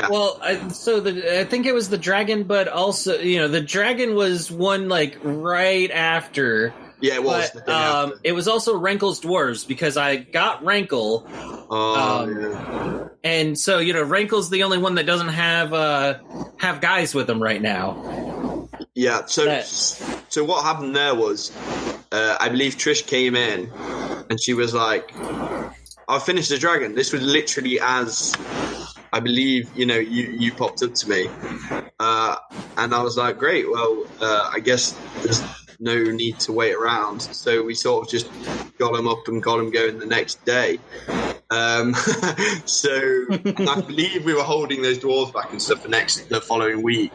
A: think it was the dragon, but also, the dragon was one right after.
C: Yeah, it was.
A: But, it was also Rankle's Dwarves, because I got Rankle. And so, Rankle's the only one that doesn't have guys with him right now.
C: Yeah, so what happened there was, I believe Trish came in, and she was like, I finished the dragon. This was literally as, I believe, you popped up to me. And I was like, great, well, I guess there's no need to wait around. So we sort of just got him up and got him going the next day. And I believe we were holding those dwarves back and stuff the following week.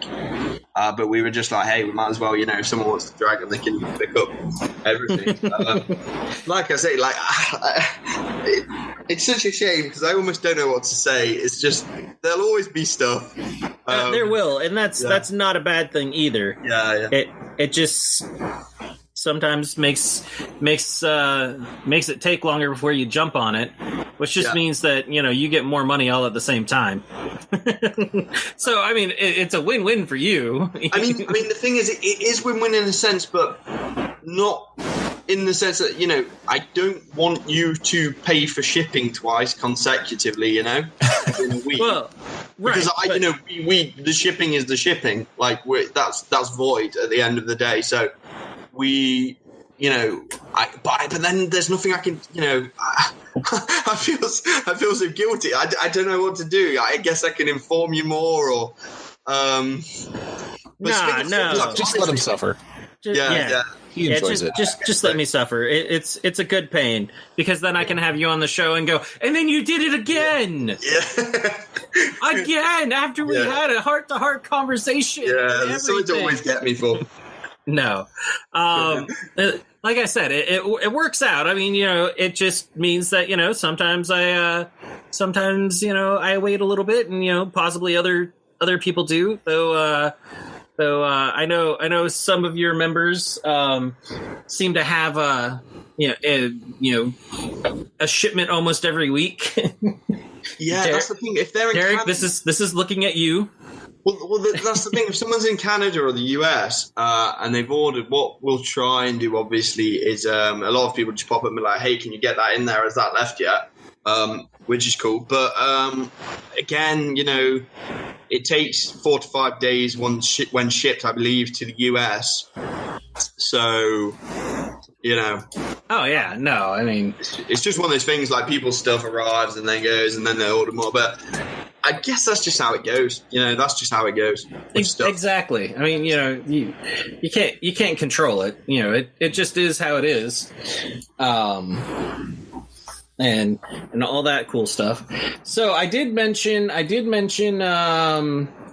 C: But we were just like, hey, we might as well, if someone wants to drag them, they can pick up everything. Like I say, it's such a shame because I almost don't know what to say. It's just, there'll always be stuff.
A: There will, and that's not a bad thing either.
C: Yeah.
A: It just sometimes makes it take longer before you jump on it, which just means that you get more money all at the same time. So I mean, it's a win-win for you.
C: I mean, the thing is, it is win-win in a sense, but not in the sense that I don't want you to pay for shipping twice consecutively. In a week. Well, right, because the shipping is the shipping. Like that's void at the end of the day. So we, but then there's nothing I can, I feel so guilty. I don't know what to do. I guess I can inform you more, or
A: no.
B: Just let him suffer.
C: Yeah.
B: He enjoys it.
A: Just let me suffer. It's a good pain, because then I can have you on the show and go, and then you did it again. Yeah. Again, after we had a heart-to-heart conversation.
C: Yeah, that's something to always get me for.
A: No. Like I said, it works out. I mean, it just means that, sometimes I wait a little bit, and, possibly other people do, though I know some of your members seem to have a shipment almost every week.
C: Yeah, Derek, that's the thing. If they're in
A: Derek,
C: Canada,
A: this is looking at you.
C: Well, that's the thing. If someone's in Canada or the US and they've ordered, what we'll try and do, obviously, is a lot of people just pop up and be like, "Hey, can you get that in there? Has that left yet?" Which is cool. But again, it takes 4 to 5 days when shipped, I believe, to the US. So,
A: Oh yeah, no, I mean,
C: it's just one of those things. Like, people's stuff arrives and then goes, and then they order more. But I guess that's just how it goes. That's just how it goes.
A: Exactly. I mean, you can't control it. It just is how it is. And all that cool stuff. So I did mention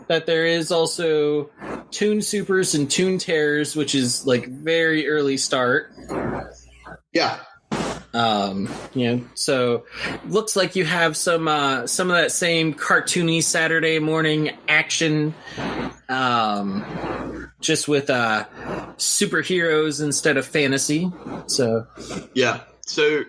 A: that there is also Toon Supers and Toon Terrors, which is like very early start.
C: Yeah.
A: So looks like you have some of that same cartoony Saturday morning action, just with superheroes instead of fantasy. So
C: yeah. So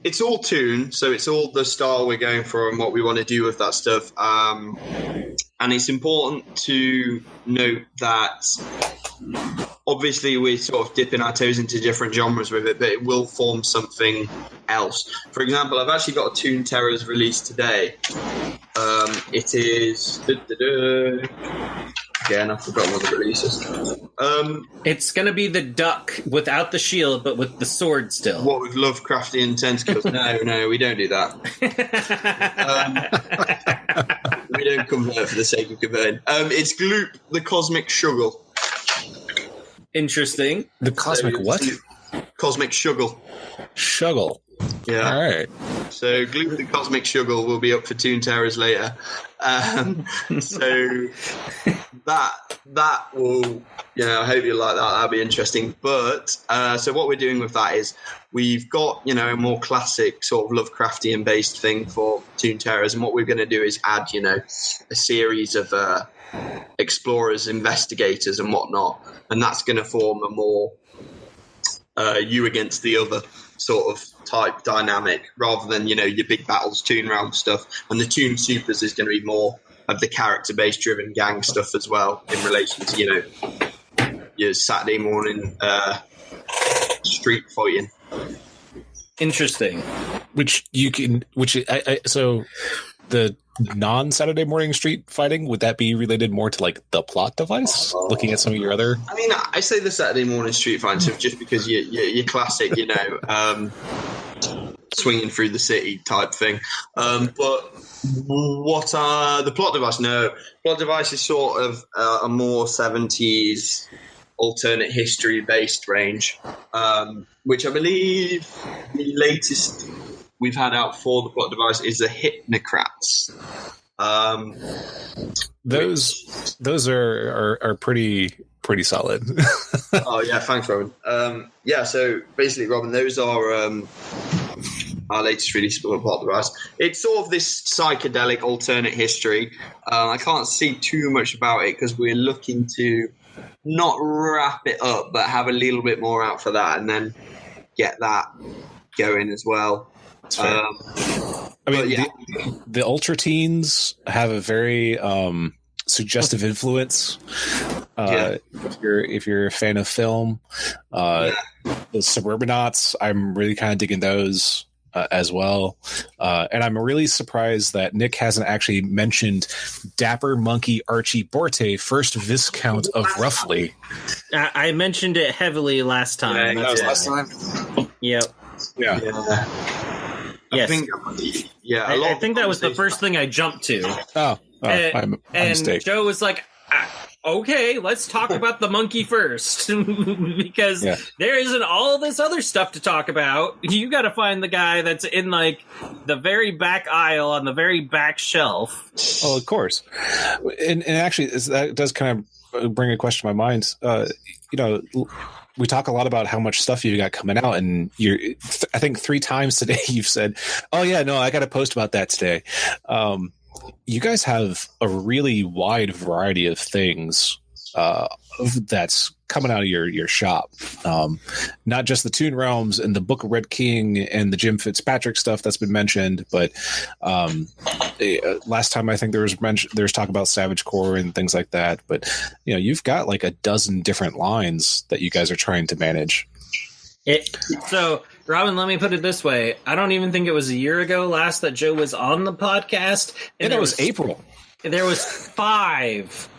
C: it's all Toon, so it's all the style we're going for and what we want to do with that stuff. And it's important to note that obviously we're sort of dipping our toes into different genres with it, but it will form something else. For example, I've actually got a Toon Terrors released today. It is... Again, I forgot what the release is.
A: It's going to be the duck without the shield, but with the sword still.
C: What, with Lovecraftian tentacles? No, we don't do that. We don't convert for the sake of converting. It's Gloop, the Cosmic Shuggle.
B: Interesting. The Cosmic what?
C: Cosmic Shuggle.
B: Shuggle.
C: Yeah.
B: All right.
C: So Gloop the Cosmic Shuggle will be up for Toon Terrors later. So that will, I hope you like that. That'll be interesting. But so what we're doing with that is we've got, a more classic sort of Lovecraftian based thing for Toon Terrors, and what we're going to do is add, a series of explorers, investigators, and whatnot, and that's going to form a more you against the other sort of type dynamic, rather than your big battles, Toon Realm stuff. And the Toon Supers is going to be more the character-based driven gang stuff as well in relation to your Saturday morning street fighting.
A: Interesting.
B: So the non-Saturday morning street fighting, would that be related more to like the plot device? Looking at some of your other,
C: I mean, I say the Saturday morning street fighting stuff just because you're classic, swinging through the city type thing. But what are the plot device? No, plot device is sort of a more 70s alternate history based range, which I believe the latest we've had out for the plot device is the Hypnocrats.
B: Those are pretty solid.
C: Oh yeah, thanks, Robin. So basically, Robin, those are our latest release for the plot device. It's sort of this psychedelic alternate history. I can't see too much about it because we're looking to not wrap it up, but have a little bit more out for that, and then get that going as well.
B: I mean, the Ultra Teens have a very suggestive influence. If you're a fan of film, the Suburbanauts, I'm really kind of digging those as well. And I'm really surprised that Nick hasn't actually mentioned Dapper Monkey Archie Borte, first Viscount of Ruffley.
A: I mentioned it heavily last time.
B: That was last time?
A: Yep.
B: Yeah.
A: Yes.
C: I
A: think that was the first thing I jumped to.
B: Oh, my mistake.
A: Joe was like, okay, let's talk about the monkey first, because there isn't all this other stuff to talk about. You got to find the guy that's in like the very back aisle on the very back shelf.
B: Oh, of course. And actually, that does kind of bring a question to my mind. We talk a lot about how much stuff you got coming out, and I think 3 times today you've said, "Oh yeah, no, I got a post about that today." You guys have a really wide variety of things that's coming out of your shop. Not just the Toon Realms and the Book of Red King and the Jim Fitzpatrick stuff that's been mentioned, but last time I think there was talk about Savage Core and things like that. But you've got like a dozen different lines that you guys are trying to manage.
A: So, Robin, let me put it this way. I don't even think it was a year ago last that Joe was on the podcast.
B: And it was April.
A: There was 5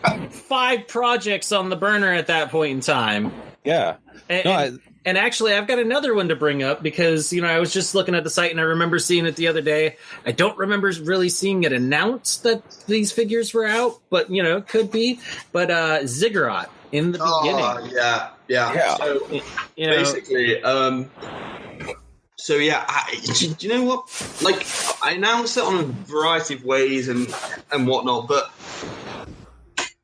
A: projects on the burner at that point in time.
B: Yeah.
A: And actually, I've got another one to bring up because, I was just looking at the site and I remember seeing it the other day. I don't remember really seeing it announced that these figures were out, but, could be. But Ziggurat in the beginning.
C: Yeah. So, basically, do you know what? Like, I announced it on a variety of ways and whatnot,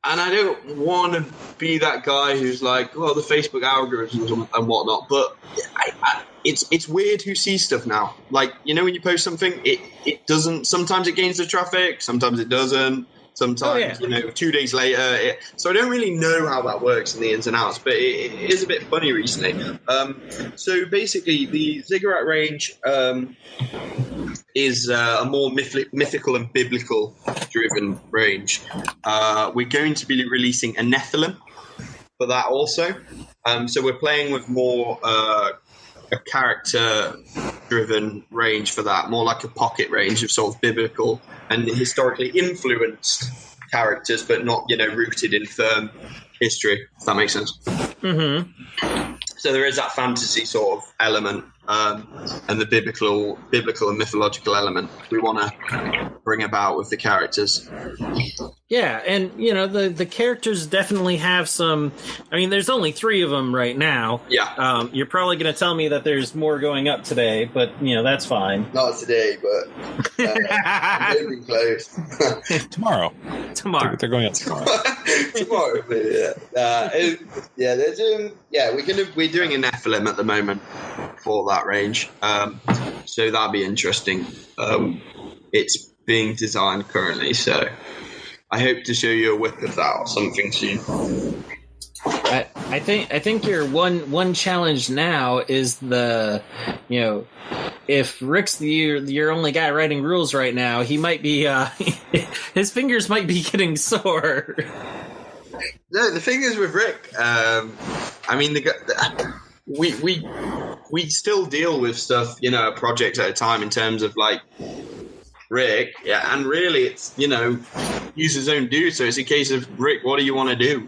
C: and I don't want to be that guy who's like, well, the Facebook algorithms and whatnot, but it's weird who sees stuff now. Like, when you post something, it doesn't, sometimes it gains the traffic, sometimes it doesn't. Sometimes, 2 days later. So I don't really know how that works in the ins and outs, but it is a bit funny recently. So basically, the Ziggurat range is a more mythical and biblical driven range. We're going to be releasing a Nephilim for that also. So we're playing with more a character-driven range for that, more like a pocket range of sort of biblical and historically influenced characters, but not, rooted in firm history, if that makes sense.
A: Mm-hmm.
C: So there is that fantasy sort of element and the biblical and mythological element we want to bring about with the characters.
A: Yeah, and the characters definitely have some. I mean, there's only 3 of them right now.
C: Yeah.
A: You're probably going to tell me that there's more going up today, but that's fine.
C: Not today, but I'm moving close.
B: Tomorrow. They're going up tomorrow.
C: Tomorrow, we're doing a Nephilim at the moment for that range, so that'll be interesting. It's being designed currently, so I hope to show you a whip of that or something soon.
A: I think your one challenge now is if Rick's your only guy writing rules right now, he might be his fingers might be getting sore.
C: No, the thing is with Rick, we still deal with stuff, a project at a time in terms of like Rick, yeah, and really it's he's his own dude, so it's a case of Rick, what do you want to do?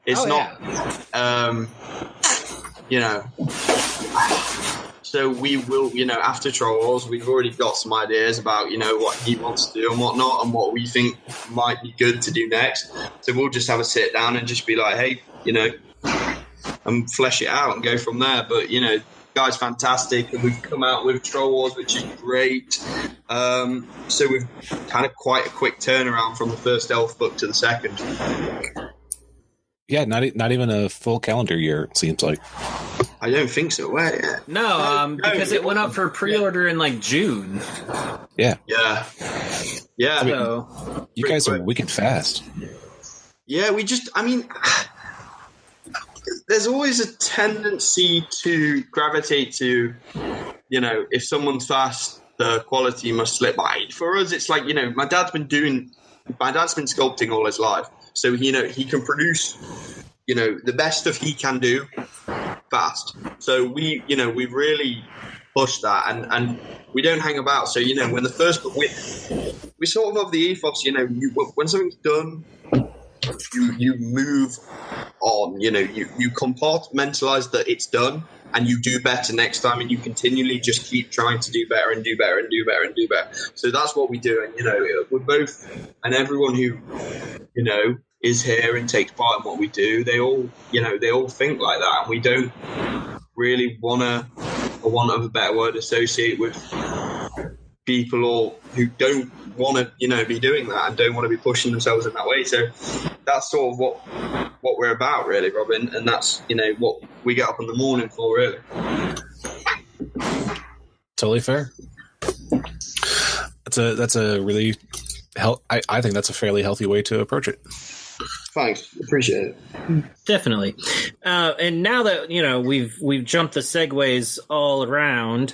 C: It's so we will, after Troll Wars, we've already got some ideas about, what he wants to do and whatnot, and what we think might be good to do next. So we'll just have a sit down and just be like, hey, and flesh it out and go from there. But, guy's fantastic, and we've come out with Troll Wars, which is great. So we've kind of quite a quick turnaround from the first Elf book to the second.
B: Yeah, not even a full calendar year, it seems like.
C: I don't think so. Wait, yeah.
A: No, because it went up for pre-order in like June.
B: Yeah.
C: Yeah. Yeah.
A: So,
B: you guys are wicked fast.
C: Yeah, there's always a tendency to gravitate to, if someone's fast, the quality must slip by. For us, it's like, my dad's been sculpting all his life. So, he can produce, the best of he can do fast. So we really push that and we don't hang about. So, when the first book, we sort of have the ethos, when something's done, you move on, you compartmentalize that it's done and you do better next time, and you continually just keep trying to do better and do better and do better and do better. So that's what we do. And, we're both, and everyone who, is here and takes part in what we do, they all think like that. And we don't really want to, for want of a better word, associate with people who don't want to, be doing that and don't want to be pushing themselves in that way. So that's sort of what we're about, really, Robin. And that's, what we get up in the morning for, really.
B: Totally fair. That's a really, I think that's a fairly healthy way to approach it.
C: Thanks, appreciate it.
A: Definitely. And now that we've jumped the segues all around,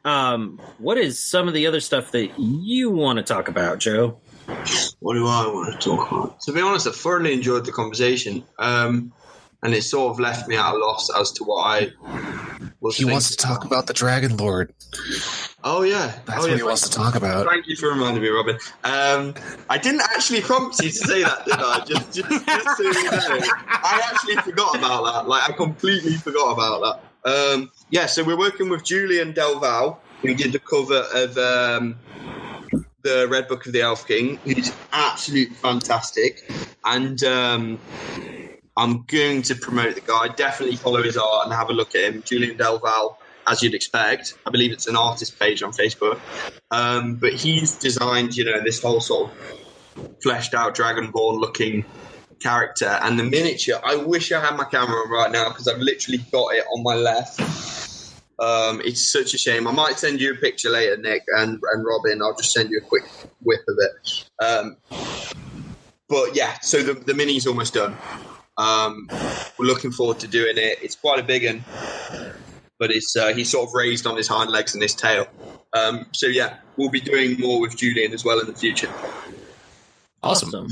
A: what is some of the other stuff that you want to talk about, Joe?
C: What do I want to talk about? To be honest, I thoroughly enjoyed the conversation, and it sort of left me at a loss as to what I was.
B: He wants to talk about the Dragon Lord.
C: Oh yeah,
B: that's what he wants to talk about.
C: Thank you for reminding me, Robin. I didn't actually prompt you to say that, did I? Just so you know, I actually forgot about that. Like, I completely forgot about that. So we're working with Julian Delval, who did the cover of the Red Book of the Elf King. He's absolutely fantastic, and I'm going to promote the guy. Definitely follow his art and have a look at him. Julian Delval, as you'd expect. I believe it's an artist page on Facebook. But he's designed, this whole sort of fleshed out Dragonborn looking character. And the miniature, I wish I had my camera on right now because I've literally got it on my left. It's such a shame. I might send you a picture later, Nick and Robin. I'll just send you a quick whip of it. But yeah, so the mini's almost done. We're looking forward to doing it. It's quite a big one. But he's sort of raised on his hind legs and his tail. So yeah, we'll be doing more with Julian as well in the future.
B: Awesome.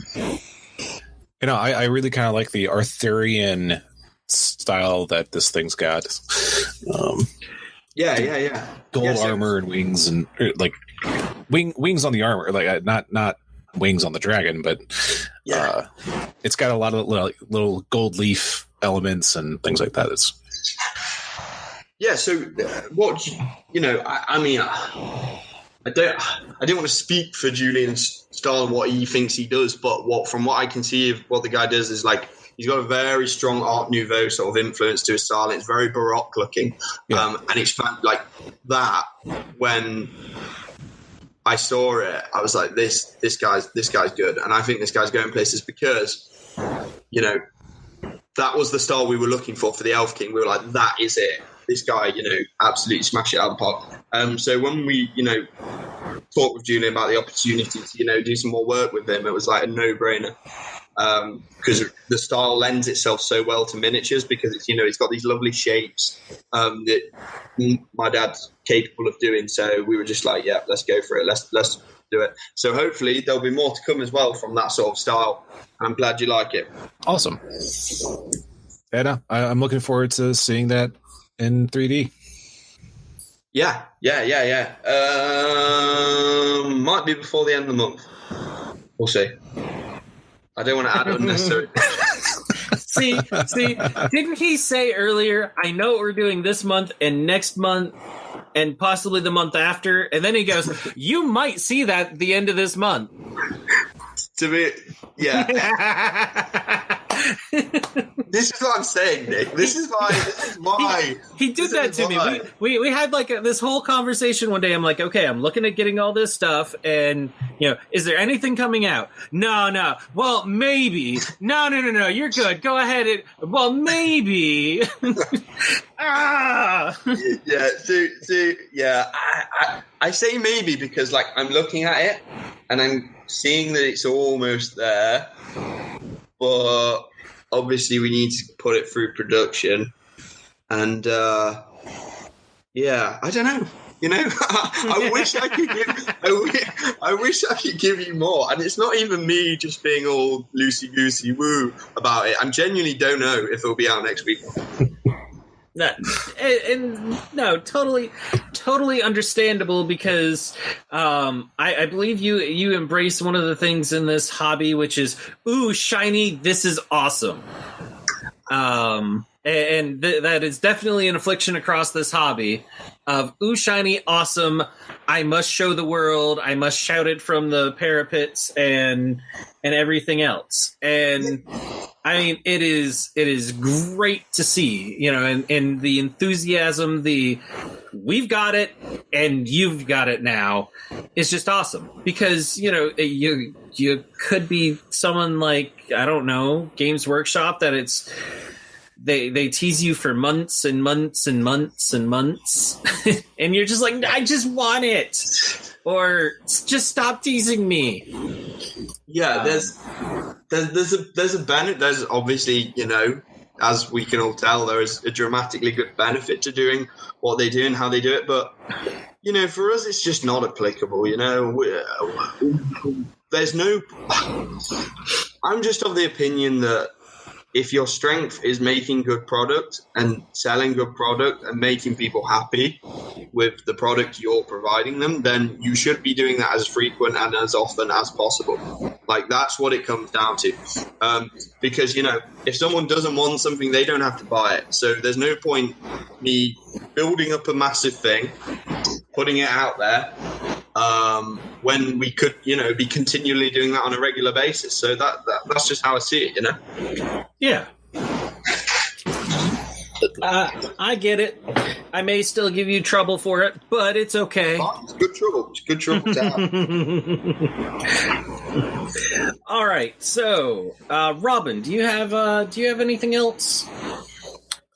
B: I really kind of like the Arthurian style that this thing's got.
C: Yeah.
B: Gold armor and wings, and like wings on the armor, like not wings on the dragon, but it's got a lot of little gold leaf elements and things like that. So what I didn't want to speak for Julian's style and what he thinks he does, but from what I can see of what the guy does is like he's got a very strong Art Nouveau sort of influence to his style. It's very Baroque looking, and it's fun, like that. When I saw it, I was like, this guy's good, and I think this guy's going places because that was the style we were looking for the Elf King. We were like, that is it. This guy, absolutely smash it out of the park. So when we, talked with Julian about the opportunity to, do some more work with him, it was like a no-brainer.
C: because the style lends itself so well to miniatures because it's got these lovely shapes that my dad's capable of doing. So we were just like, yeah, let's go for it. Let's do it. So hopefully there'll be more to come as well from that sort of style. I'm glad you like it.
B: Awesome. Yeah, I'm looking forward to seeing that in 3D.
C: Yeah. Might be before the end of the month. We'll see. I don't want to add unnecessary.
A: See, didn't he say earlier, I know what we're doing this month and next month and possibly the month after? And then he goes, you might see that at the end of this month.
C: To me, yeah. This is what I'm saying, Nick. This is why.
A: He did that to me. We had like this whole conversation one day. I'm like, okay, I'm looking at getting all this stuff, and is there anything coming out? No. Well, maybe. No. You're good. Go ahead. Well, maybe.
C: Yeah. Yeah. I say maybe because like I'm looking at it and I'm seeing that it's almost there, but obviously we need to put it through production, and I don't know. I wish I could give you more, and it's not even me just being all loosey goosey woo about it. I genuinely don't know if it'll be out next week.
A: No, totally understandable because I believe you embrace one of the things in this hobby, which is, ooh, shiny, this is awesome. And that is definitely an affliction across this hobby of, ooh, shiny, awesome, I must show the world, I must shout it from the parapets and everything else. And I mean, it is great to see, and the enthusiasm, we've got it and you've got it now is just awesome because, you could be someone like, I don't know, Games Workshop that they tease you for months and months and months and months and you're just like, I just want it. Or just stop teasing me.
C: Yeah, there's a benefit. There's obviously, as we can all tell, there is a dramatically good benefit to doing what they do and how they do it. But for us, it's just not applicable. There's no. I'm just of the opinion that if your strength is making good product and selling good product and making people happy with the product you're providing them, then you should be doing that as frequent and as often as possible. Like, that's what it comes down to. Because, if someone doesn't want something, they don't have to buy it. So there's no point me building up a massive thing, putting it out there, when we could, be continually doing that on a regular basis. So that's just how I see it,
A: Yeah. I get it. I may still give you trouble for it, but it's okay.
C: It's good trouble. It's good trouble to
A: have. All right. So, Robin, do you have anything else?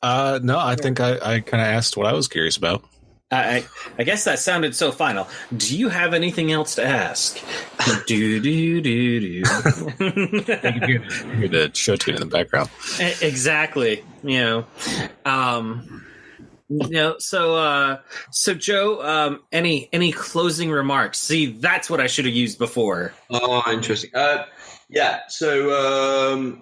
B: No, I think I kind of asked what I was curious about.
A: I guess that sounded so final. Do you have anything else to ask? Do. You hear
B: the show tune in the background.
A: Exactly. So Joe, any closing remarks? See, that's what I should have used before.
C: Oh, interesting. Yeah. So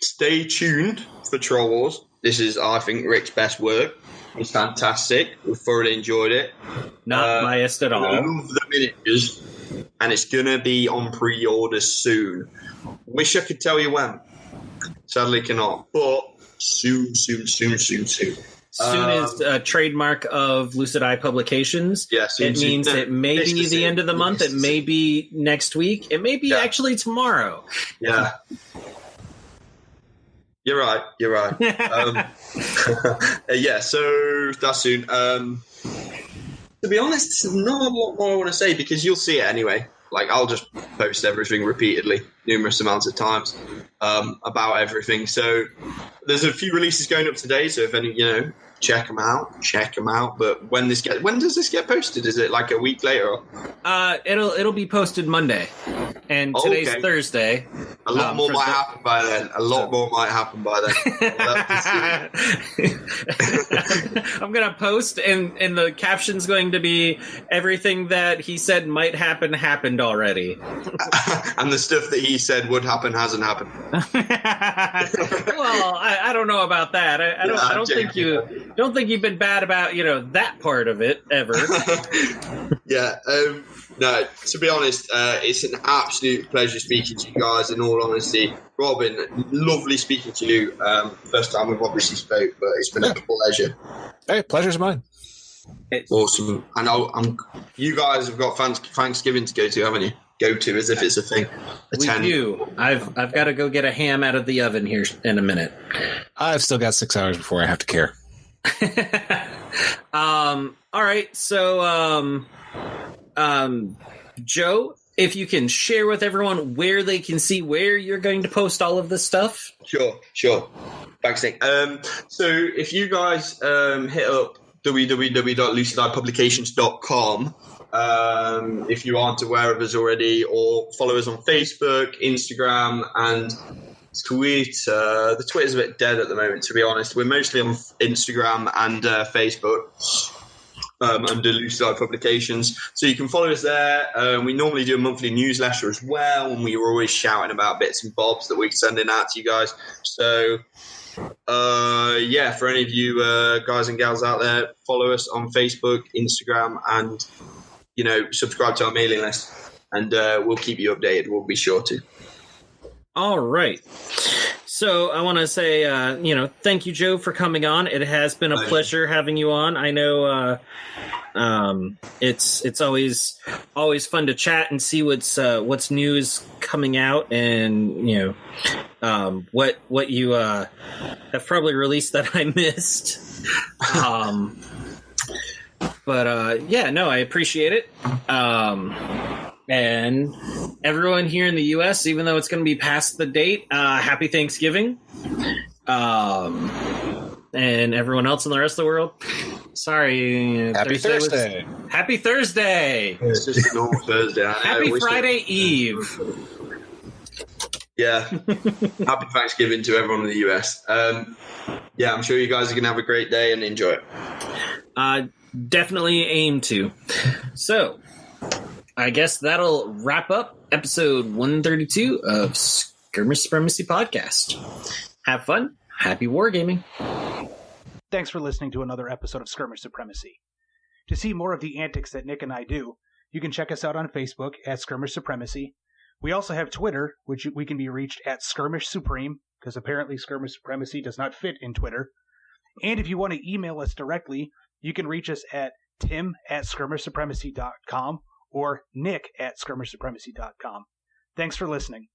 C: stay tuned for Troll Wars. This is, I think, Rick's best work. It's fantastic. We thoroughly enjoyed it.
A: Not biased at all.
C: I love the miniatures, and it's going to be on pre-order soon. Wish I could tell you when. Sadly cannot. But soon.
A: Soon is a trademark of Lucid Eye Publications.
C: Yeah,
A: it means it may be the end of the month. It may be next week. It may be actually tomorrow.
C: Yeah. You're right. Yeah, so that's soon. To be honest, there's not a lot more I want to say because you'll see it anyway. Like, I'll just post everything repeatedly, numerous amounts of times, about everything. So there's a few releases going up today. So if any, check them out. But when does this get posted? Is it like a week later?
A: It'll be posted Monday, and today's Thursday.
C: A lot more might happen by then.
A: I'm gonna post, and the caption's going to be everything that he said might happen happened already,
C: and the stuff that he said would happen hasn't happened.
A: Well, I don't know about that. I don't think you've been bad about that part of it ever.
C: Yeah. No, to be honest, it's an absolute pleasure speaking to you guys. In all honesty, Robin, lovely speaking to you. First time we've obviously spoke, but it's been a pleasure.
B: Hey, pleasure's mine.
C: Awesome. And you guys have got Thanksgiving to go to, haven't you? Go to as if it's a thing.
A: We do. I've got to go get a ham out of the oven here in a minute.
B: I've still got 6 hours before I have to care.
A: All right. So, Joe, if you can share with everyone where they can see where you're going to post all of this stuff.
C: Sure. Thanks, Nick. So if you guys hit up www.lucidpublications.com, if you aren't aware of us already, or follow us on Facebook, Instagram, and Twitter. The Twitter's a bit dead at the moment, to be honest. We're mostly on Instagram and Facebook. Under Lucid Publications, so you can follow us there. We normally do a monthly newsletter as well, and we were always shouting about bits and bobs that we're sending out to you guys. So for any of you guys and gals out there, follow us on Facebook, Instagram, and subscribe to our mailing list, and we'll keep you updated. We'll be sure to.
A: All right. So I want to say, thank you, Joe, for coming on. It has been a pleasure having you on. I know it's always fun to chat and see what's news coming out, and what you have probably released that I missed. But I appreciate it. And everyone here in the U.S., even though it's going to be past the date, happy Thanksgiving. And everyone else in the rest of the world, sorry.
B: Happy Thursday.
A: Happy Thursday.
C: It's just a normal Thursday.
A: Happy Friday Eve.
C: Yeah. Happy Thanksgiving to everyone in the U.S. I'm sure you guys are going to have a great day and enjoy it.
A: Definitely aim to. So, I guess that'll wrap up episode 132 of Skirmish Supremacy Podcast. Have fun. Happy wargaming.
D: Thanks for listening to another episode of Skirmish Supremacy. To see more of the antics that Nick and I do, you can check us out on Facebook at Skirmish Supremacy. We also have Twitter, which we can be reached at Skirmish Supreme, because apparently Skirmish Supremacy does not fit in Twitter. And if you want to email us directly, you can reach us at tim@skirmishsupremacy.com or nick@skirmishsupremacy.com. Thanks for listening.